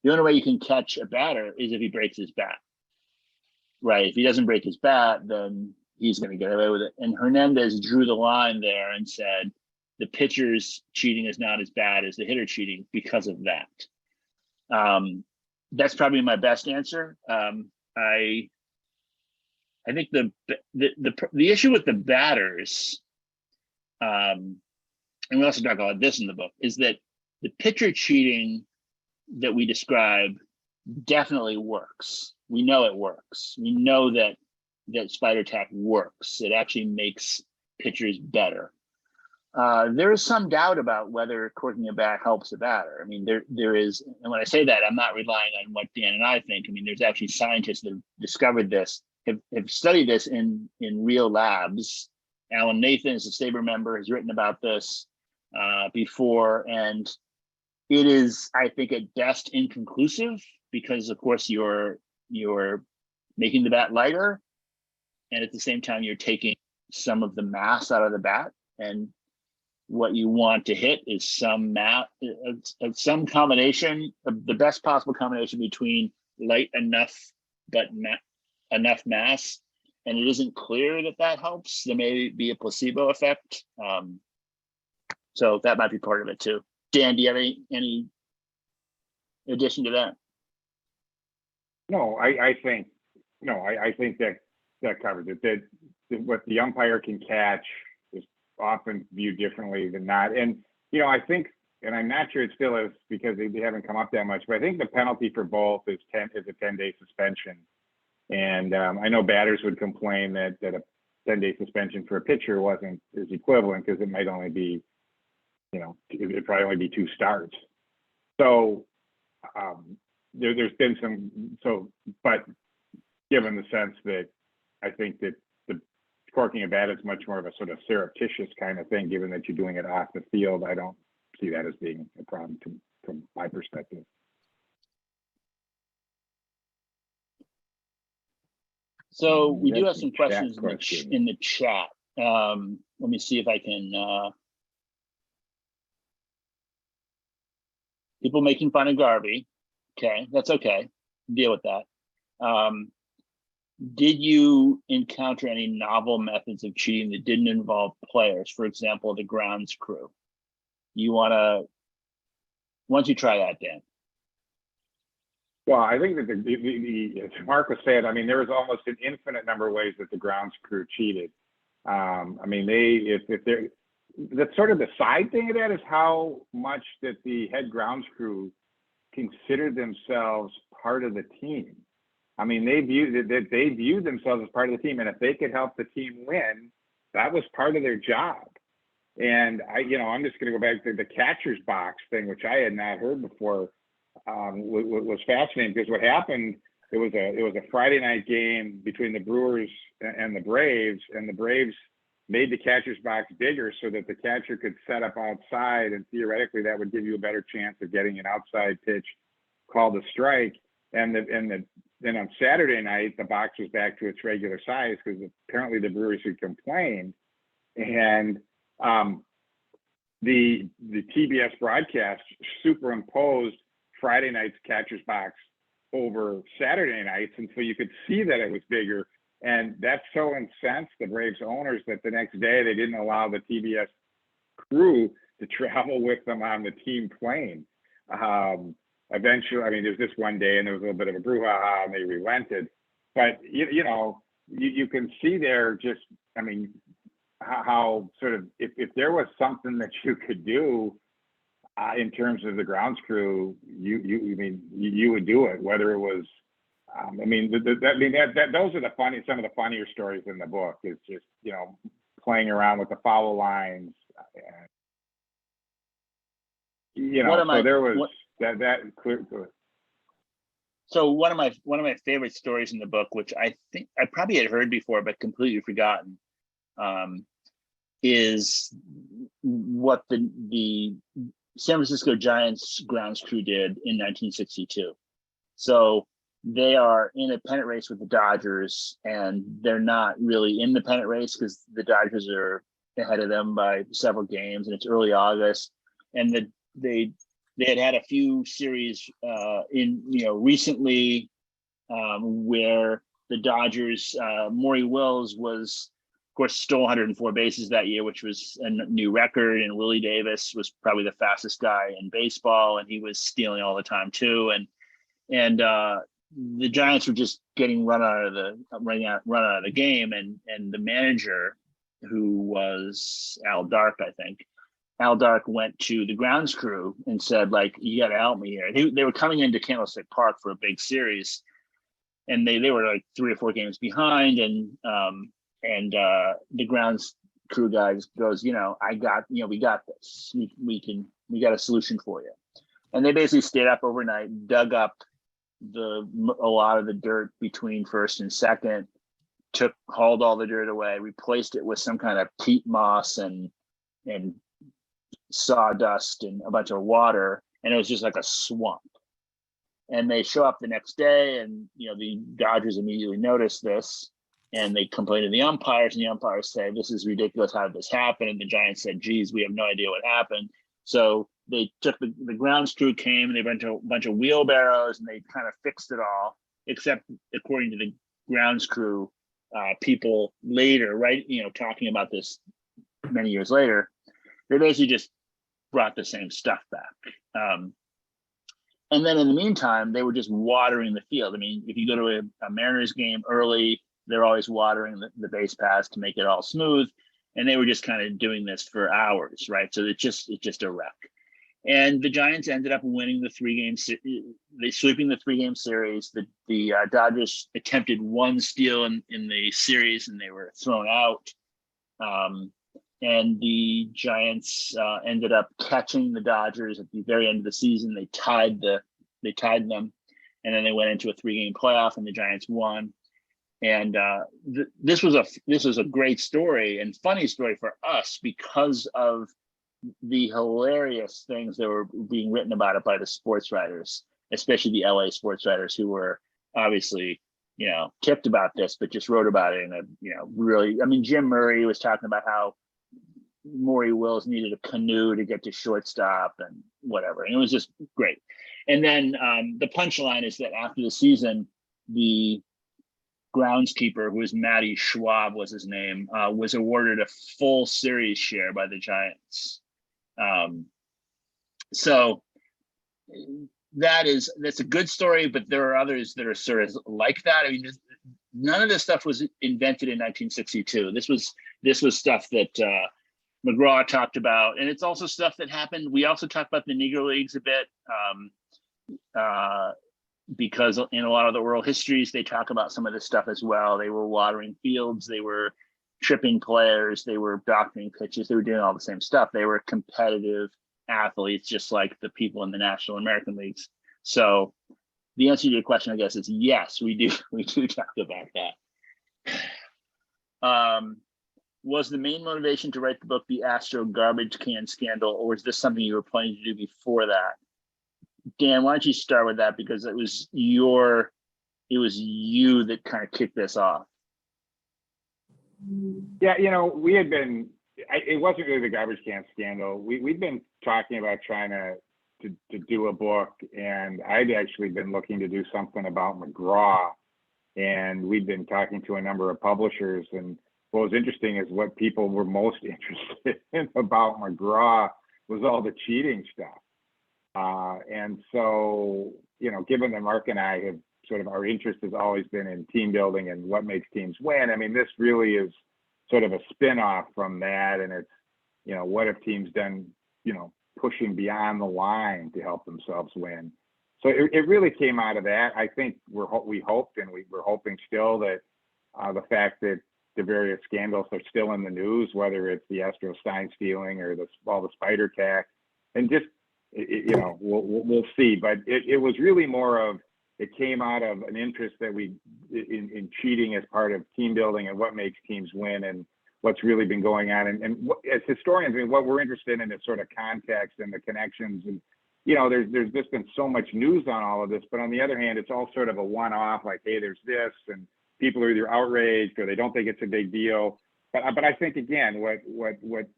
the only way you can catch a batter is if he breaks his bat, right? If he doesn't break his bat, then he's going to get away with it. And Hernandez drew the line there and said, the pitcher's cheating is not as bad as the hitter cheating because of that. That's probably my best answer. I think the issue with the batters, and we also talk about this in the book, is that the pitcher cheating that we describe definitely works. We know it works. We know that spider tack works. It actually makes pitchers better. There is some doubt about whether corking a bat helps a batter. I mean, there is, and when I say that, I'm not relying on what Dan and I think. I mean, there's actually scientists that have discovered this, have studied this in real labs. Alan Nathan is a SABR member, has written about this before, and it is, I think, at best inconclusive, because of course you're making the bat lighter, and at the same time you're taking some of the mass out of the bat, and what you want to hit is some combination of the best possible combination between light enough but enough mass, and it isn't clear that that helps. There may be a placebo effect. So that might be part of it too. Dan, do you have any addition to that? No, I think that covers it. That what the umpire can catch is often viewed differently than not. And I think, and I'm not sure it still is because they haven't come up that much, but I think the penalty for both is a 10-day suspension. And I know batters would complain that a 10-day suspension for a pitcher is equivalent because it might only be, it'd probably only be 2 starts. So there's been but given the sense that I think that the corking a bat is much more of a sort of surreptitious kind of thing, given that you're doing it off the field, I don't see that as being a problem from my perspective. So we do have That's some a chat questions question. in the chat. Let me see if I can. People making fun of Garvey. Okay, that's okay. Deal with that. Did you encounter any novel methods of cheating that didn't involve players? For example, the grounds crew. Why don't you try that, Dan? Well, I think that as Mark was saying, I mean, there was almost an infinite number of ways that the grounds crew cheated. I mean, that's sort of the side thing of that is how much that the head grounds crew considered themselves part of the team. I mean, they viewed themselves as part of the team, and if they could help the team win, that was part of their job. And I'm just going to go back to the catcher's box thing, which I had not heard before. Was fascinating because what happened, it was a Friday night game between the Brewers and the Braves, and the Braves made the catcher's box bigger so that the catcher could set up outside, and theoretically that would give you a better chance of getting an outside pitch called a strike. And then on Saturday night, the box was back to its regular size because apparently the Brewers had complained, and the TBS broadcast superimposed Friday night's catcher's box over Saturday nights, and so you could see that it was bigger. And that so incensed the Braves owners that the next day they didn't allow the TBS crew to travel with them on the team plane. Eventually, I mean, there's this one day and there was a little bit of a brouhaha and they relented. But, you can see there just, I mean, how sort of, if there was something that you could do in terms of the grounds crew, you would do it, whether it was, those are some of the funnier stories in the book. Is just playing around with the foul lines. So one of my favorite stories in the book, which I think I probably had heard before but completely forgotten, is what the San Francisco Giants grounds crew did in 1962. So they are in a pennant race with the Dodgers, and they're not really in the pennant race because the Dodgers are ahead of them by several games, and it's early August. And they had a few series recently where the Dodgers, Maury Wills was, of course, stole 104 bases that year, which was a new record. And Willie Davis was probably the fastest guy in baseball, and he was stealing all the time too. And the Giants were just getting run out of the game, and the manager, who was Al Dark, I think. Al Dark went to the grounds crew and said, like, you got to help me here. They were coming into Candlestick Park for a big series, and they were like 3 or 4 games behind, and the grounds crew guys goes, we got this. We got a solution for you. And they basically stayed up overnight, dug up a lot of the dirt between first and second, hauled all the dirt away, replaced it with some kind of peat moss and sawdust and a bunch of water, and it was just like a swamp. And they show up the next day, and the Dodgers immediately notice this, and they complain to the umpires, and the umpires say, this is ridiculous, how did this happen? And the Giants said, geez, we have no idea what happened. So they took the grounds crew came, and they went to a bunch of wheelbarrows, and they kind of fixed it all. except according to the grounds crew people later, right? Talking about this many years later, they basically just brought the same stuff back. And then in the meantime, they were just watering the field. I mean, if you go to a Mariners game early, they're always watering the base paths to make it all smooth. And they were just kind of doing this for hours, right? So it's just a wreck. And the Giants ended up winning the 3-game, they sweeping the 3-game series. The Dodgers attempted one steal in the series and they were thrown out. And the Giants ended up catching the Dodgers at the very end of the season. They tied them, and then they went into a 3-game playoff, and the Giants won. And this was a great story and funny story for us because of the hilarious things that were being written about it by the sports writers, especially the LA sports writers, who were obviously tipped about this, but just wrote about it in a really. I mean, Jim Murray was talking about how Maury Wills needed a canoe to get to shortstop and whatever. And it was just great. And then the punchline is that after the season, the groundskeeper, who was Matty Schwab was his name, was awarded a full series share by the Giants. So that's a good story, but there are others that are sort of like that. I mean, none of this stuff was invented in 1962. This was stuff that Mcgraw talked about, and it's also stuff that happened. We also talked about the Negro Leagues a bit, because in a lot of the oral histories, they talk about some of this stuff as well. They were watering fields, they were tripping players, they were doctoring pitches, they were doing all the same stuff. They were competitive athletes, just like the people in the National American Leagues. So the answer to your question, I guess, is yes, we do talk about that. Was the main motivation to write the book the Astro garbage can scandal, or was this something you were planning to do before that? Dan, why don't you start with that, because it was you that kind of kicked this off. Yeah, we had been. It wasn't really the garbage can scandal. We'd been talking about trying to do a book, and I'd actually been looking to do something about Mcgraw, and we'd been talking to a number of publishers. And what was interesting is what people were most interested in about Mcgraw was all the cheating stuff. And so, given that Mark and I have sort of, our interest has always been in team building and what makes teams win. I mean, this really is sort of a spin-off from that. And it's, what have teams done, pushing beyond the line to help themselves win. So it really came out of that. I think we hoped, and we're hoping still, that the fact that the various scandals are still in the news, whether it's the Astros sign stealing or all the spider tack, and just, we'll see. But it was really more of, it came out of an interest that in cheating as part of team building and what makes teams win and what's really been going on. And as historians, I mean, what we're interested in is sort of context and the connections. And, there's just been so much news on all of this, but on the other hand, it's all sort of a one-off, like, hey, there's this, and people are either outraged or they don't think it's a big deal. But I think, again, what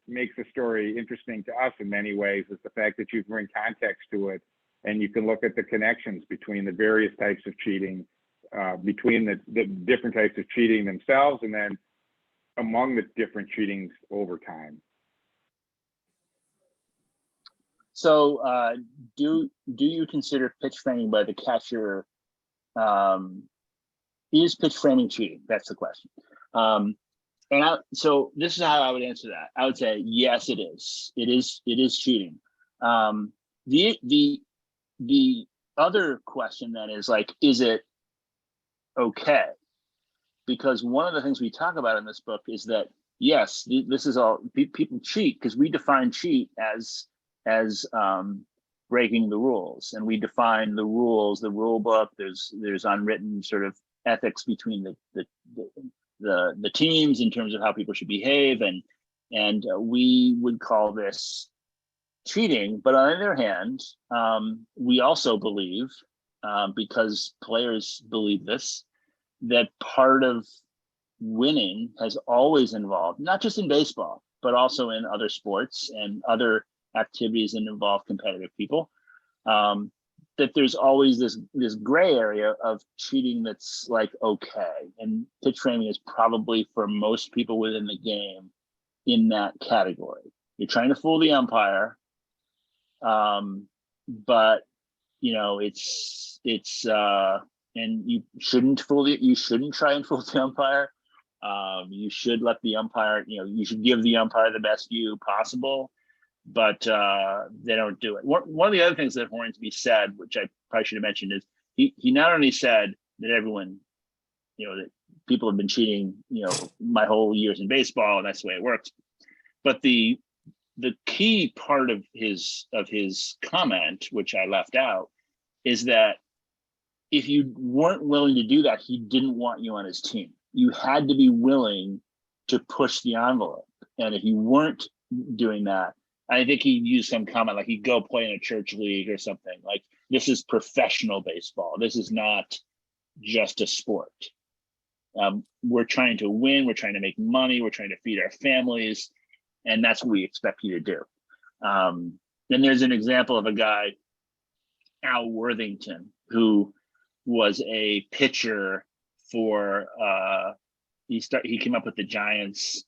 makes the story interesting to us in many ways is the fact that you bring context to it, and you can look at the connections between the various types of cheating, between the different types of cheating themselves, and then among the different cheatings over time. So do you consider pitch framing by the catcher, is pitch framing cheating? That's the question. So this is how I would answer that. I would say, yes, it is. It is cheating. The other question then is, like, is it okay? Because one of the things we talk about in this book is that, yes, this is all, people cheat because we define cheat as breaking the rules, and we define the rules, the rule book. There's unwritten sort of ethics between the teams in terms of how people should behave, and we would call this cheating. But on the other hand, we also believe, because players believe this, that part of winning has always involved, not just in baseball, but also in other sports and other activities that involve competitive people, that there's always this gray area of cheating that's like okay, and pitch framing is probably for most people within the game in that category. You're trying to fool the umpire, but you know it's and you shouldn't try and fool the umpire. You should let the umpire, you should give the umpire the best view possible, but they don't do it. One of the other things that Hornsby said, which I probably should have mentioned, is he not only said that everyone, that people have been cheating, my whole years in baseball, and that's the way it works. But the key part of his comment, which I left out, is that if you weren't willing to do that, he didn't want you on his team. You had to be willing to push the envelope. And if you weren't doing that, I think he used some comment like he'd go play in a church league or something. Like, this is professional baseball. This is not just a sport. We're trying to win. We're trying to make money. We're trying to feed our families. And that's what we expect you to do. Then there's an example of a guy, Al Worthington, who was a pitcher for he came up with the Giants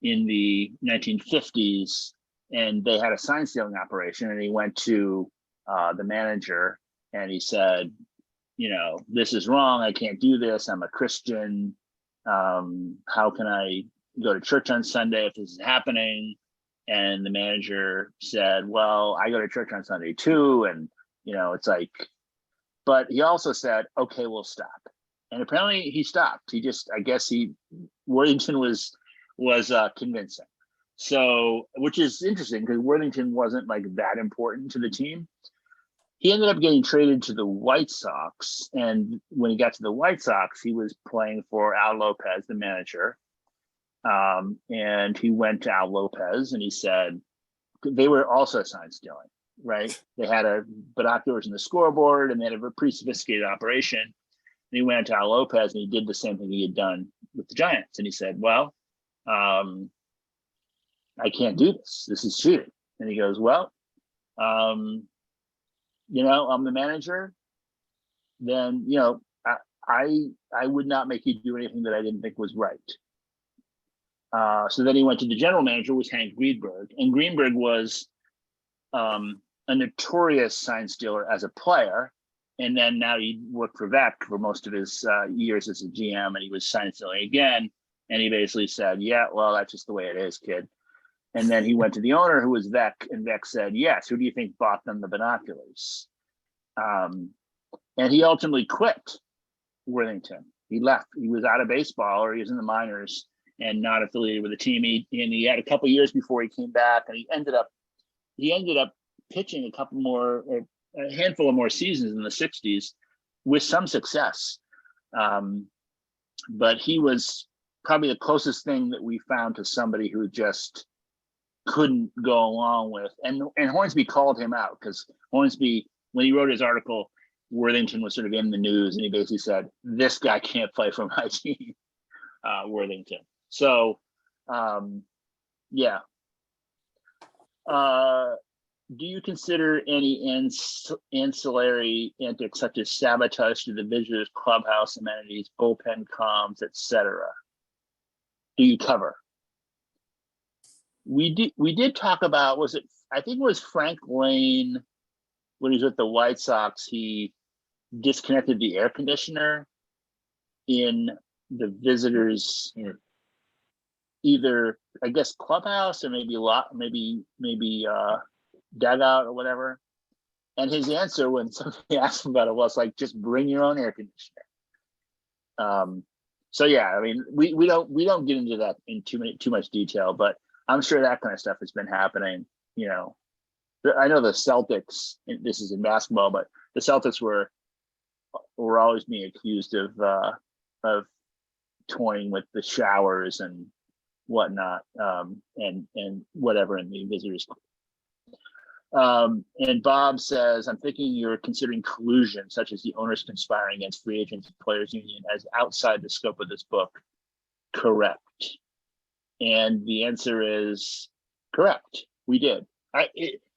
in the 1950s, and they had a sign stealing operation, and he went to the manager and he said, this is wrong. I can't do this. I'm a Christian. How can I go to church on Sunday if this is happening? And the manager said, well, I go to church on Sunday too. And, it's like, but he also said, okay, we'll stop. And apparently he stopped. Worthington was convincing. So, which is interesting because Worthington wasn't like that important to the team. He ended up getting traded to the White Sox. And when he got to the White Sox, he was playing for Al Lopez, the manager. And he went to Al Lopez and he said, they were also sign stealing, right? They had binoculars in the scoreboard and they had a pretty sophisticated operation. And he went to Al Lopez and he did the same thing he had done with the Giants. And he said, well, I can't do this. This is cheating. And he goes, well, I'm the manager. Then, I would not make you do anything that I didn't think was right. So then he went to the general manager, was Hank Greenberg. And Greenberg was a notorious sign stealer as a player. And then now he worked for Vec for most of his years as a GM, and he was sign stealing again. And he basically said, yeah, well, that's just the way it is, kid. And then he went to the owner, who was Vec, and Vec said, yes, who do you think bought them the binoculars? And he ultimately quit Worthington. He left. He was out of baseball, or he was in the minors and not affiliated with the team. He had a couple of years before he came back, and he ended up pitching a handful of more seasons in the 60s with some success. But he was probably the closest thing that we found to somebody who just couldn't go along with. And Hornsby called him out, because Hornsby, when he wrote his article, Worthington was sort of in the news, and he basically said, this guy can't play for my team, Worthington. So, yeah. Do you consider any ancillary antics such as sabotage to the visitors' clubhouse amenities, bullpen comms, etc.? Do you cover? We did talk about, I think it was Frank Lane, when he was with the White Sox, he disconnected the air conditioner in the visitors' either, I guess, clubhouse or maybe dugout or whatever. And his answer when somebody asked him about it was like, just bring your own air conditioner. So yeah, I mean, we don't get into that in too much detail, but I'm sure that kind of stuff has been happening. I know the Celtics, this is in basketball, but the Celtics were always being accused of toying with the showers and whatnot, and whatever in the visitors. And Bob says, I'm thinking you're considering collusion, such as the owners conspiring against free agents and players union, as outside the scope of this book. Correct. And the answer is correct. We did.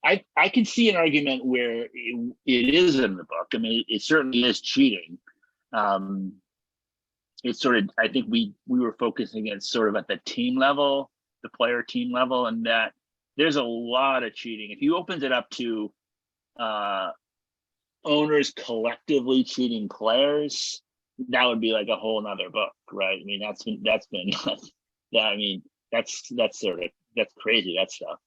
I can see an argument where it is in the book. I mean, it certainly is cheating. It's sort of, I think we were focusing it sort of at the team level, the player team level, and that there's a lot of cheating. If you opened it up to owners collectively cheating players, that would be like a whole nother book, right? I mean, that's been yeah, I mean, that's crazy, that stuff.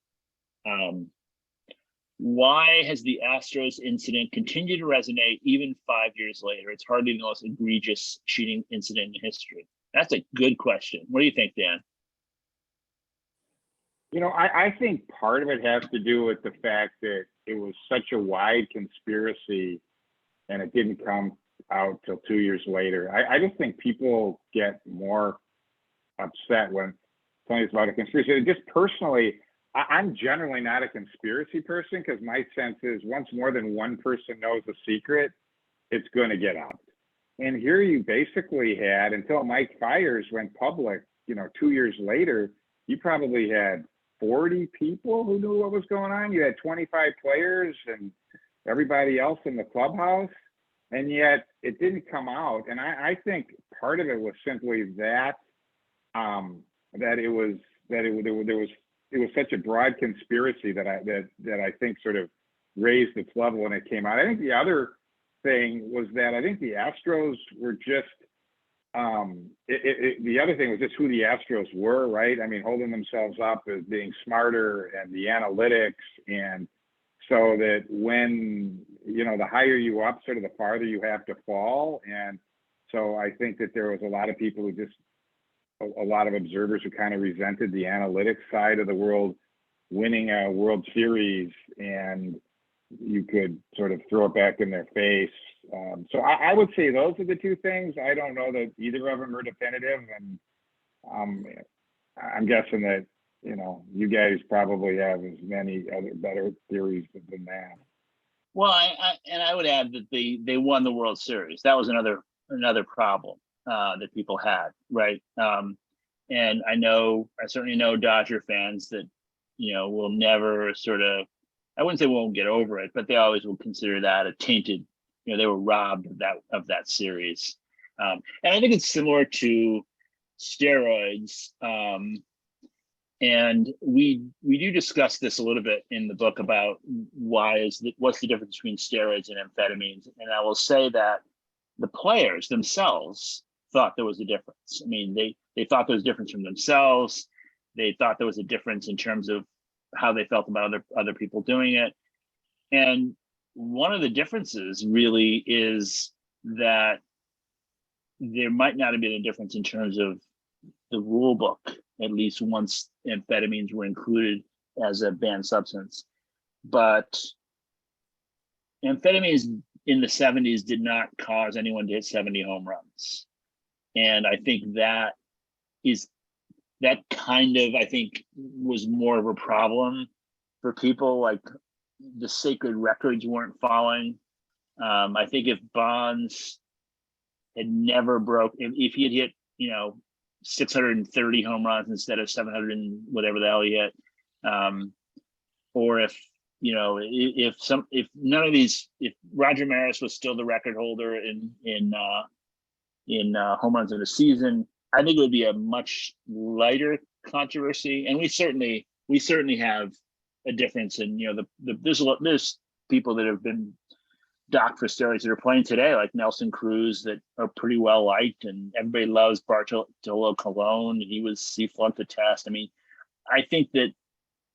Why has the Astros incident continued to resonate even 5 years later? It's hardly the most egregious cheating incident in history. That's a good question. What do you think, Dan? You know, I think part of it has to do with the fact that it was such a wide conspiracy and it didn't come out till 2 years later. I just think people get more upset when something's about a conspiracy. Just personally, I'm generally not a conspiracy person because my sense is once more than one person knows a secret, it's going to get out. And here you basically had, until Mike Fiers went public, 2 years later, you probably had 40 people who knew what was going on. You had 25 players and everybody else in the clubhouse, and yet it didn't come out. And I think part of it was simply that it was such a broad conspiracy that I think sort of raised its level when it came out. I think the other thing was that I think the Astros were just the other thing was just who the Astros were, right? I mean, holding themselves up as being smarter and the analytics, and so that when the higher you up, sort of the farther you have to fall. And so I think that there was a lot of people who just a lot of observers who kind of resented the analytics side of the world winning a World Series, and you could sort of throw it back in their face. So I would say those are the two things. I don't know that either of them are definitive, and I'm guessing that you guys probably have as many other better theories than that. Well, I would add that they won the World Series. That was another problem that people had, right? And I certainly know Dodger fans that will never sort of, I wouldn't say won't get over it, but they always will consider that a tainted. They were robbed of that series, and I think it's similar to steroids. And we do discuss this a little bit in the book about what's the difference between steroids and amphetamines. And I will say that the players themselves thought there was a difference. I mean, they thought there was a difference from themselves. They thought there was a difference in terms of how they felt about other people doing it. And one of the differences really is that there might not have been a difference in terms of the rule book, at least once amphetamines were included as a banned substance. But amphetamines in the 70s did not cause anyone to hit 70 home runs. And I think that kind of, I think, was more of a problem for people. Like the sacred records weren't following. I think if Bonds had never if he had hit, 630 home runs instead of 700 and whatever the hell he hit, or if none of these, if Roger Maris was still the record holder in home runs in a season, I think it would be a much lighter controversy. And we certainly have a difference in, there's people that have been docked for steroids that are playing today, like Nelson Cruz, that are pretty well liked, and everybody loves Bartolo Colon. He flunked the test. I mean, I think that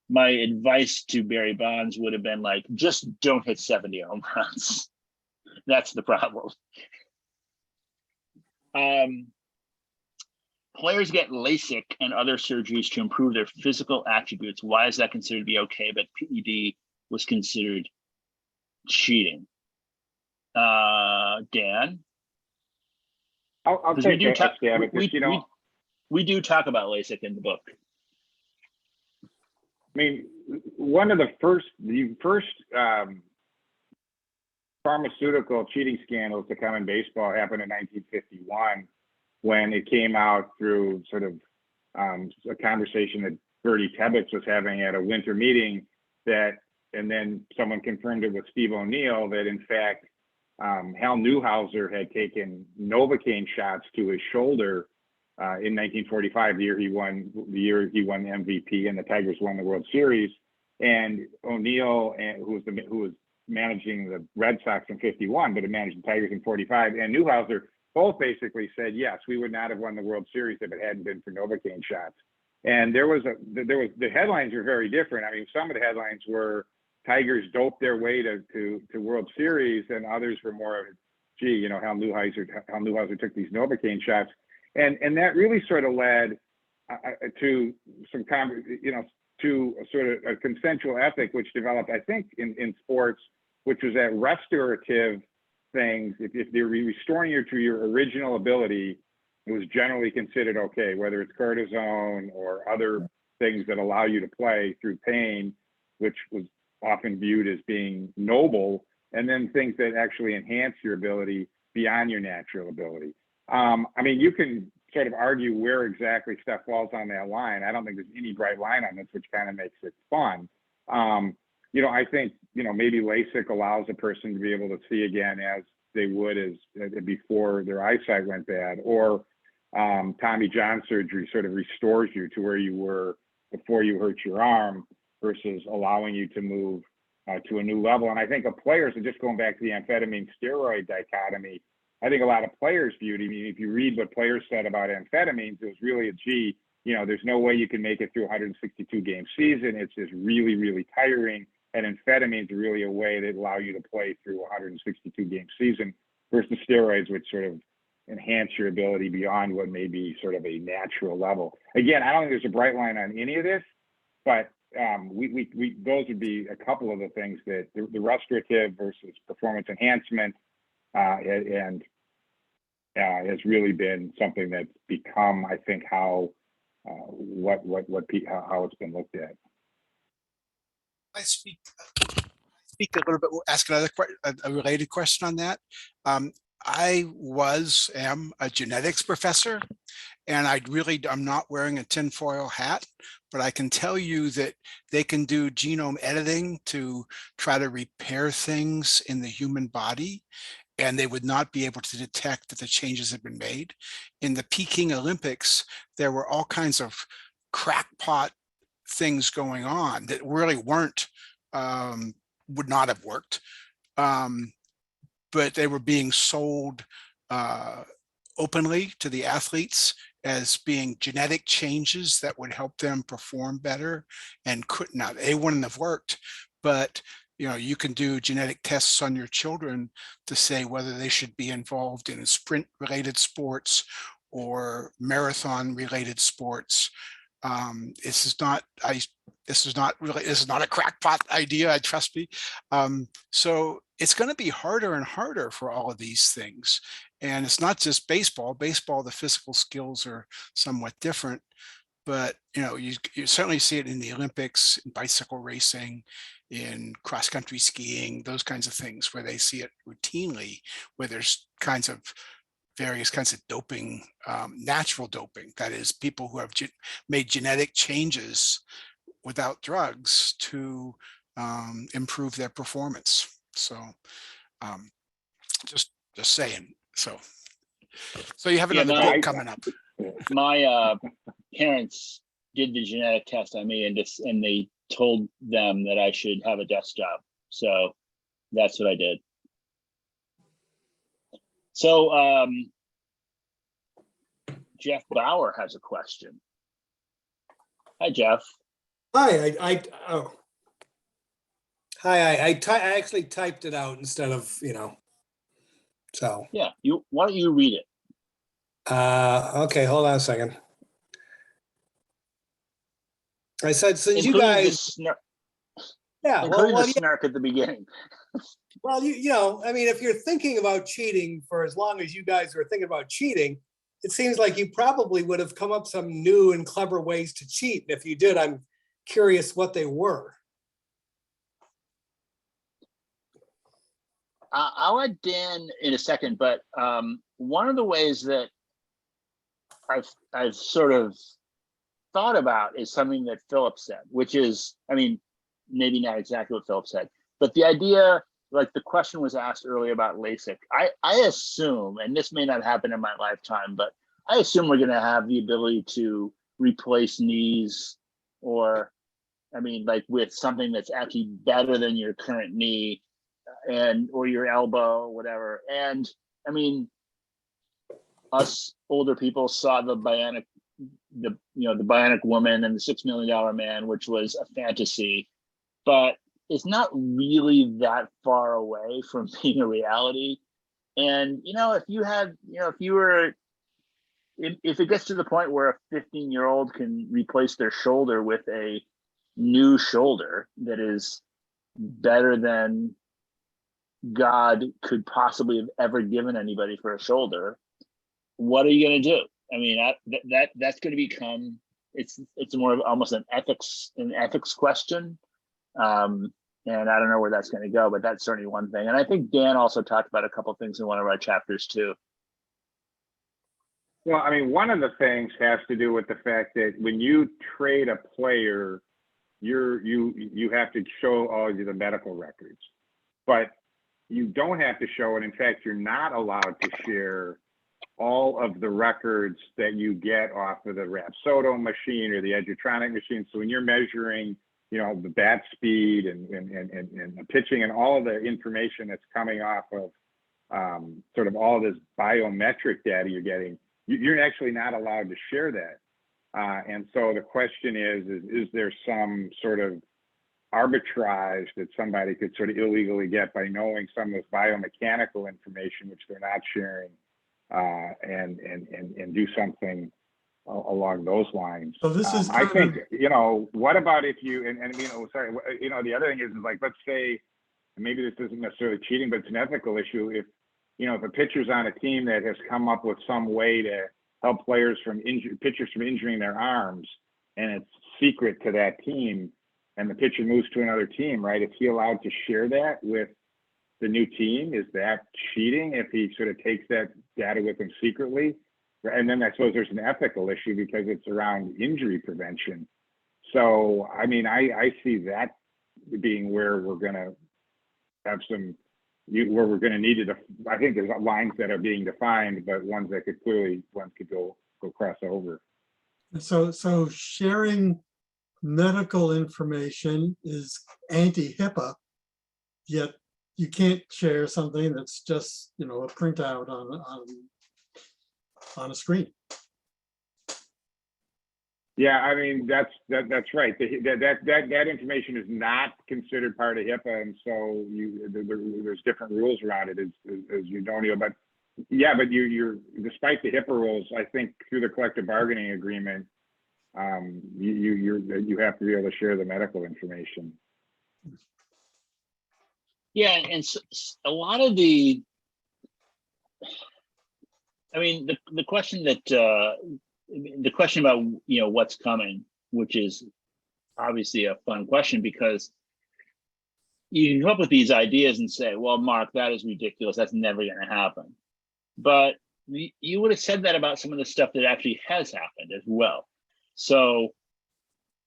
my advice to Barry Bonds would have been like, just don't hit 70 home runs. That's the problem. Players get LASIK and other surgeries to improve their physical attributes. Why is that considered to be okay, but PED was considered cheating? Dan? I'll take a stab at this. We do talk about LASIK in the book. I mean, one of the first pharmaceutical cheating scandals to come in baseball happened in 1951, when it came out through sort of a conversation that Bertie Tebbetts was having at a winter meeting, that and then someone confirmed it with Steve O'Neill that in fact, Hal Newhouser had taken Novocaine shots to his shoulder in 1945, the year he won the MVP and the Tigers won the World Series. And O'Neill, who was managing the Red Sox in 51, but had managed the Tigers in 45, and Newhouser both basically said, yes, we would not have won the World Series if it hadn't been for Novocaine shots. And the headlines are very different. I mean, some of the headlines were Tigers doped their way to World Series, and others were more of, gee, you know, Hal Newhouser took these Novocaine shots. And that really sort of led to some, to a sort of a consensual ethic, which developed, I think, in sports, which was that restorative things. If they're restoring you to your original ability, it was generally considered okay, whether it's cortisone or other things that allow you to play through pain, which was often viewed as being noble, and then things that actually enhance your ability beyond your natural ability. I mean, you can sort of argue where exactly stuff falls on that line. I don't think there's any bright line on this, which kind of makes it fun. You know, I think, you know, maybe LASIK allows a person to be able to see again as they would as before their eyesight went bad, or Tommy John surgery sort of restores you to where you were before you hurt your arm, versus allowing you to move to a new level. And I think of players, and just going back to the amphetamine steroid dichotomy, I think a lot of players viewed, I mean, if you read what players said about amphetamines, it was really a gee, you know, there's no way you can make it through a 162 game season. It's just really, really tiring. And amphetamines are really a way that allow you to play through a 162 game season, versus steroids, which sort of enhance your ability beyond what may be sort of a natural level. Again, I don't think there's a bright line on any of this, but those would be a couple of the things that the restorative versus performance enhancement and has really been something that's become, I think, how it's been looked at. I speak a little bit, ask a related question on that. I am a genetics professor, and I'm not wearing a tinfoil hat, but I can tell you that they can do genome editing to try to repair things in the human body, and they would not be able to detect that the changes have been made. In the Peking Olympics, there were all kinds of crackpot things going on that really weren't, would not have worked. But they were being sold openly to the athletes as being genetic changes that would help them perform better, and could not. They wouldn't have worked, but you know, you can do genetic tests on your children to say whether they should be involved in sprint-related sports or marathon-related sports. This is not a crackpot idea, trust me. So it's going to be harder and harder for all of these things. And it's not just baseball. Baseball, the physical skills are somewhat different, but you know, you certainly see it in the Olympics, in bicycle racing, in cross-country skiing, those kinds of things where they see it routinely, where there's various kinds of doping, natural doping, that is, people who have made genetic changes without drugs to improve their performance. So just saying. So you have another book coming up. My parents did the genetic test on me, and they told them that I should have a desk job. So that's what I did. So Jeff Bauer has a question. Hi, Jeff. Hi, I actually typed it out instead of, so. Yeah, why don't you read it? Okay, hold on a second. I said, since Including you guys, yeah, including the snark at the beginning. Well, I mean, if you're thinking about cheating for as long as you guys were thinking about cheating, it seems like you probably would have come up some new and clever ways to cheat. And if you did, I'm curious what they were. I'll let Dan in a second, but one of the ways that I've sort of thought about is something that Philip said, which is, I mean, maybe not exactly what Philip said, but the idea, like the question was asked earlier about LASIK. I assume, and this may not happen in my lifetime, but I assume we're going to have the ability to replace knees, or, I mean, like with something that's actually better than your current knee, or your elbow, whatever. And I mean, us older people saw the bionic woman and the $6 million man, which was a fantasy, but it's not really that far away from being a reality. And, if you had, if it gets to the point where a 15-year-old can replace their shoulder with a new shoulder that is better than God could possibly have ever given anybody for a shoulder, what are you going to do? I mean, that's going to become, it's more of almost an ethics question. And I don't know where that's going to go, but that's certainly one thing. And I think Dan also talked about a couple of things in one of our chapters too. Well, I mean, one of the things has to do with the fact that when you trade a player, you have to show all of the medical records, but you don't have to show it. In fact, you're not allowed to share all of the records that you get off of the Rapsodo machine or the Edgertronic machine. So when you're measuring, the bat speed and the pitching and all of the information that's coming off of sort of all this biometric data you're getting, you're actually not allowed to share that. And so the question is there some sort of arbitrage that somebody could sort of illegally get by knowing some of this biomechanical information, which they're not sharing, and do something along those lines? So this is I think, what about if you, the other thing is like, let's say, maybe this isn't necessarily cheating, but it's an ethical issue. If a pitcher's on a team that has come up with some way to help pitchers from injuring their arms, and it's secret to that team, and the pitcher moves to another team, right? Is he allowed to share that with the new team? Is that cheating if he sort of takes that data with him secretly? And then I suppose there's an ethical issue because it's around injury prevention. So, I mean, I see that being where we're going to have where we're going to need to, I think there's lines that are being defined, but ones that could go cross over. So sharing medical information is anti-HIPAA, yet you can't share something that's just, a printout on a screen. Yeah, I mean, that's right. That information is not considered part of HIPAA, and so there's different rules around it, as you know, Neil. But yeah, but you're despite the HIPAA rules, I think through the collective bargaining agreement, you have to be able to share the medical information. Yeah, and so, a lot of the, I mean, the question that the question about what's coming, which is obviously a fun question, because you can come up with these ideas and say, well, Mark, that is ridiculous, that's never going to happen. But you would have said that about some of the stuff that actually has happened as well. So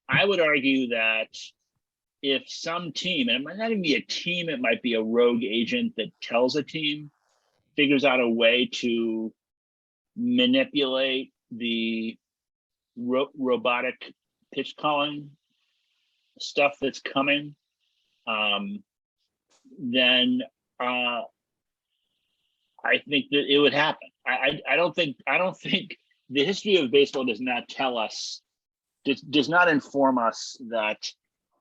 I would argue that if some team, and it might not even be a team, it might be a rogue agent that tells a team, figures out a way to manipulate the robotic pitch calling stuff that's coming, then I think that it would happen. I don't think the history of baseball does not tell us, does not inform us that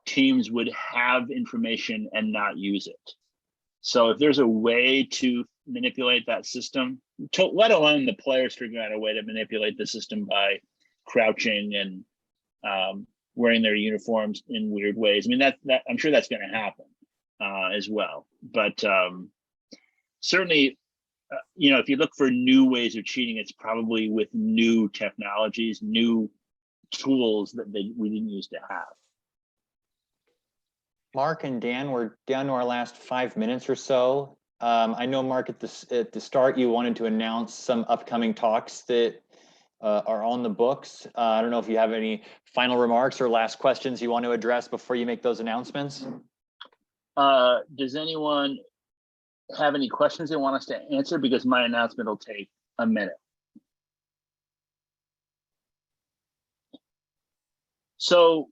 teams would have information and not use it. So if there's a way to manipulate that system, let alone the players figuring out a way to manipulate the system by crouching and wearing their uniforms in weird ways. I mean, that I'm sure that's going to happen as well. But certainly, if you look for new ways of cheating, it's probably with new technologies, new tools that we didn't used to have. Mark and Dan, we're down to our last 5 minutes or so. I know, Mark, at the start, you wanted to announce some upcoming talks that are on the books. I don't know if you have any final remarks or last questions you want to address before you make those announcements. Does anyone have any questions they want us to answer? Because my announcement will take a minute. So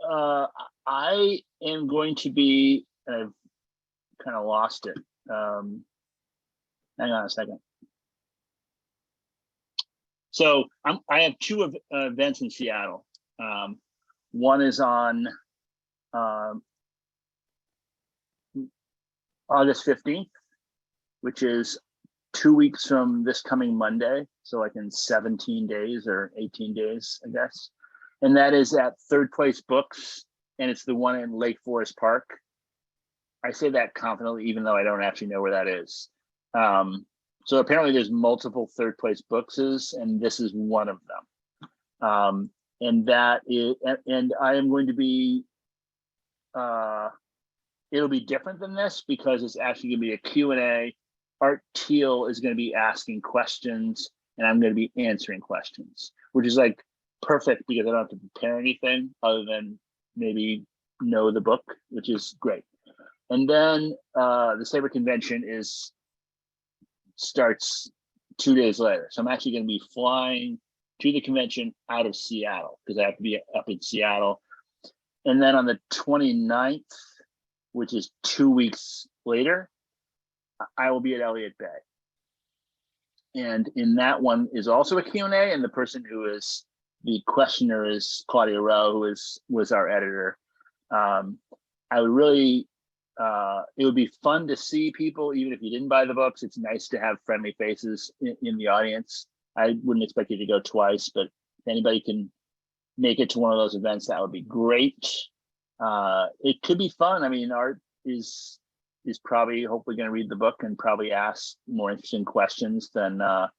I am going to be, I've kind of lost it. Hang on a second. So I have two events in Seattle. One is on August 15th, which is 2 weeks from this coming Monday. So like in 17 days or 18 days, I guess. And that is at Third Place Books, and it's the one in Lake Forest Park. I say that confidently, even though I don't actually know where that is. So apparently there's multiple Third Place Bookses, and this is one of them. And that is, and I am going to be, it'll be different than this because it's actually going to be a Q&A. Art Teal is going to be asking questions, and I'm going to be answering questions, which is like perfect because I don't have to prepare anything other than maybe know the book, which is great. And then the SABR convention starts 2 days later. So I'm actually going to be flying to the convention out of Seattle because I have to be up in Seattle. And then on the 29th, which is 2 weeks later, I will be at Elliott Bay. And in that one is also a Q&A, and the person who is the questioner is Claudia Rowe, who was our editor. I would really, it would be fun to see people, even if you didn't buy the books. It's nice to have friendly faces in the audience. I wouldn't expect you to go twice, but if anybody can make it to one of those events, that would be great. It could be fun. I mean, Art is probably hopefully going to read the book and probably ask more interesting questions than a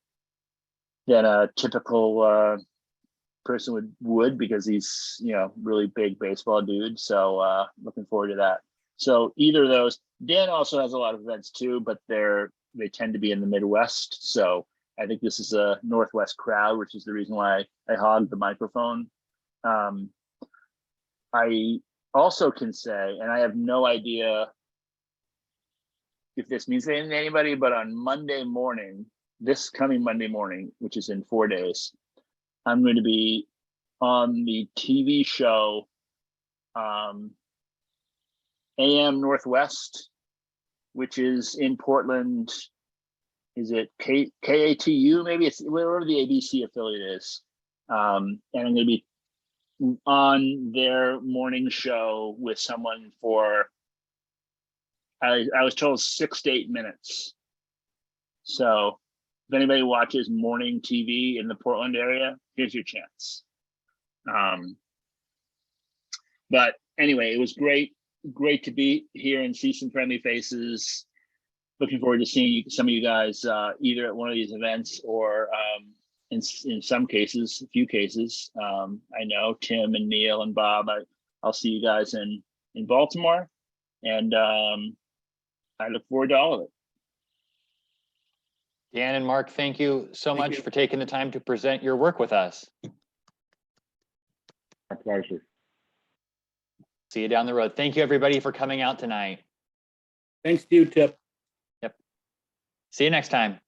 typical person would because he's, you know, really big baseball dude. So looking forward to that. So either of those. Dan also has a lot of events too, but they tend to be in the Midwest. So I think this is a Northwest crowd, which is the reason why I hogged the microphone. I also can say, and I have no idea if this means anything to anybody, but on Monday morning, this coming Monday morning, which is in 4 days, I'm going to be on the TV show AM Northwest, which is in Portland. Is it KATU? Maybe it's wherever the ABC affiliate is. And I'm going to be on their morning show with someone for, I was told 6 to 8 minutes. So if anybody watches morning TV in the Portland area, here's your chance. But anyway, it was great to be here and see some friendly faces. Looking forward to seeing some of you guys either at one of these events or in some cases, a few cases. I know Tim and Neil and Bob, I'll see you guys in Baltimore, and I look forward to all of it. Dan and Mark, thank you so much for taking the time to present your work with us. My pleasure. See you down the road. Thank you, everybody, for coming out tonight. Thanks to you, Tip. Yep. See you next time.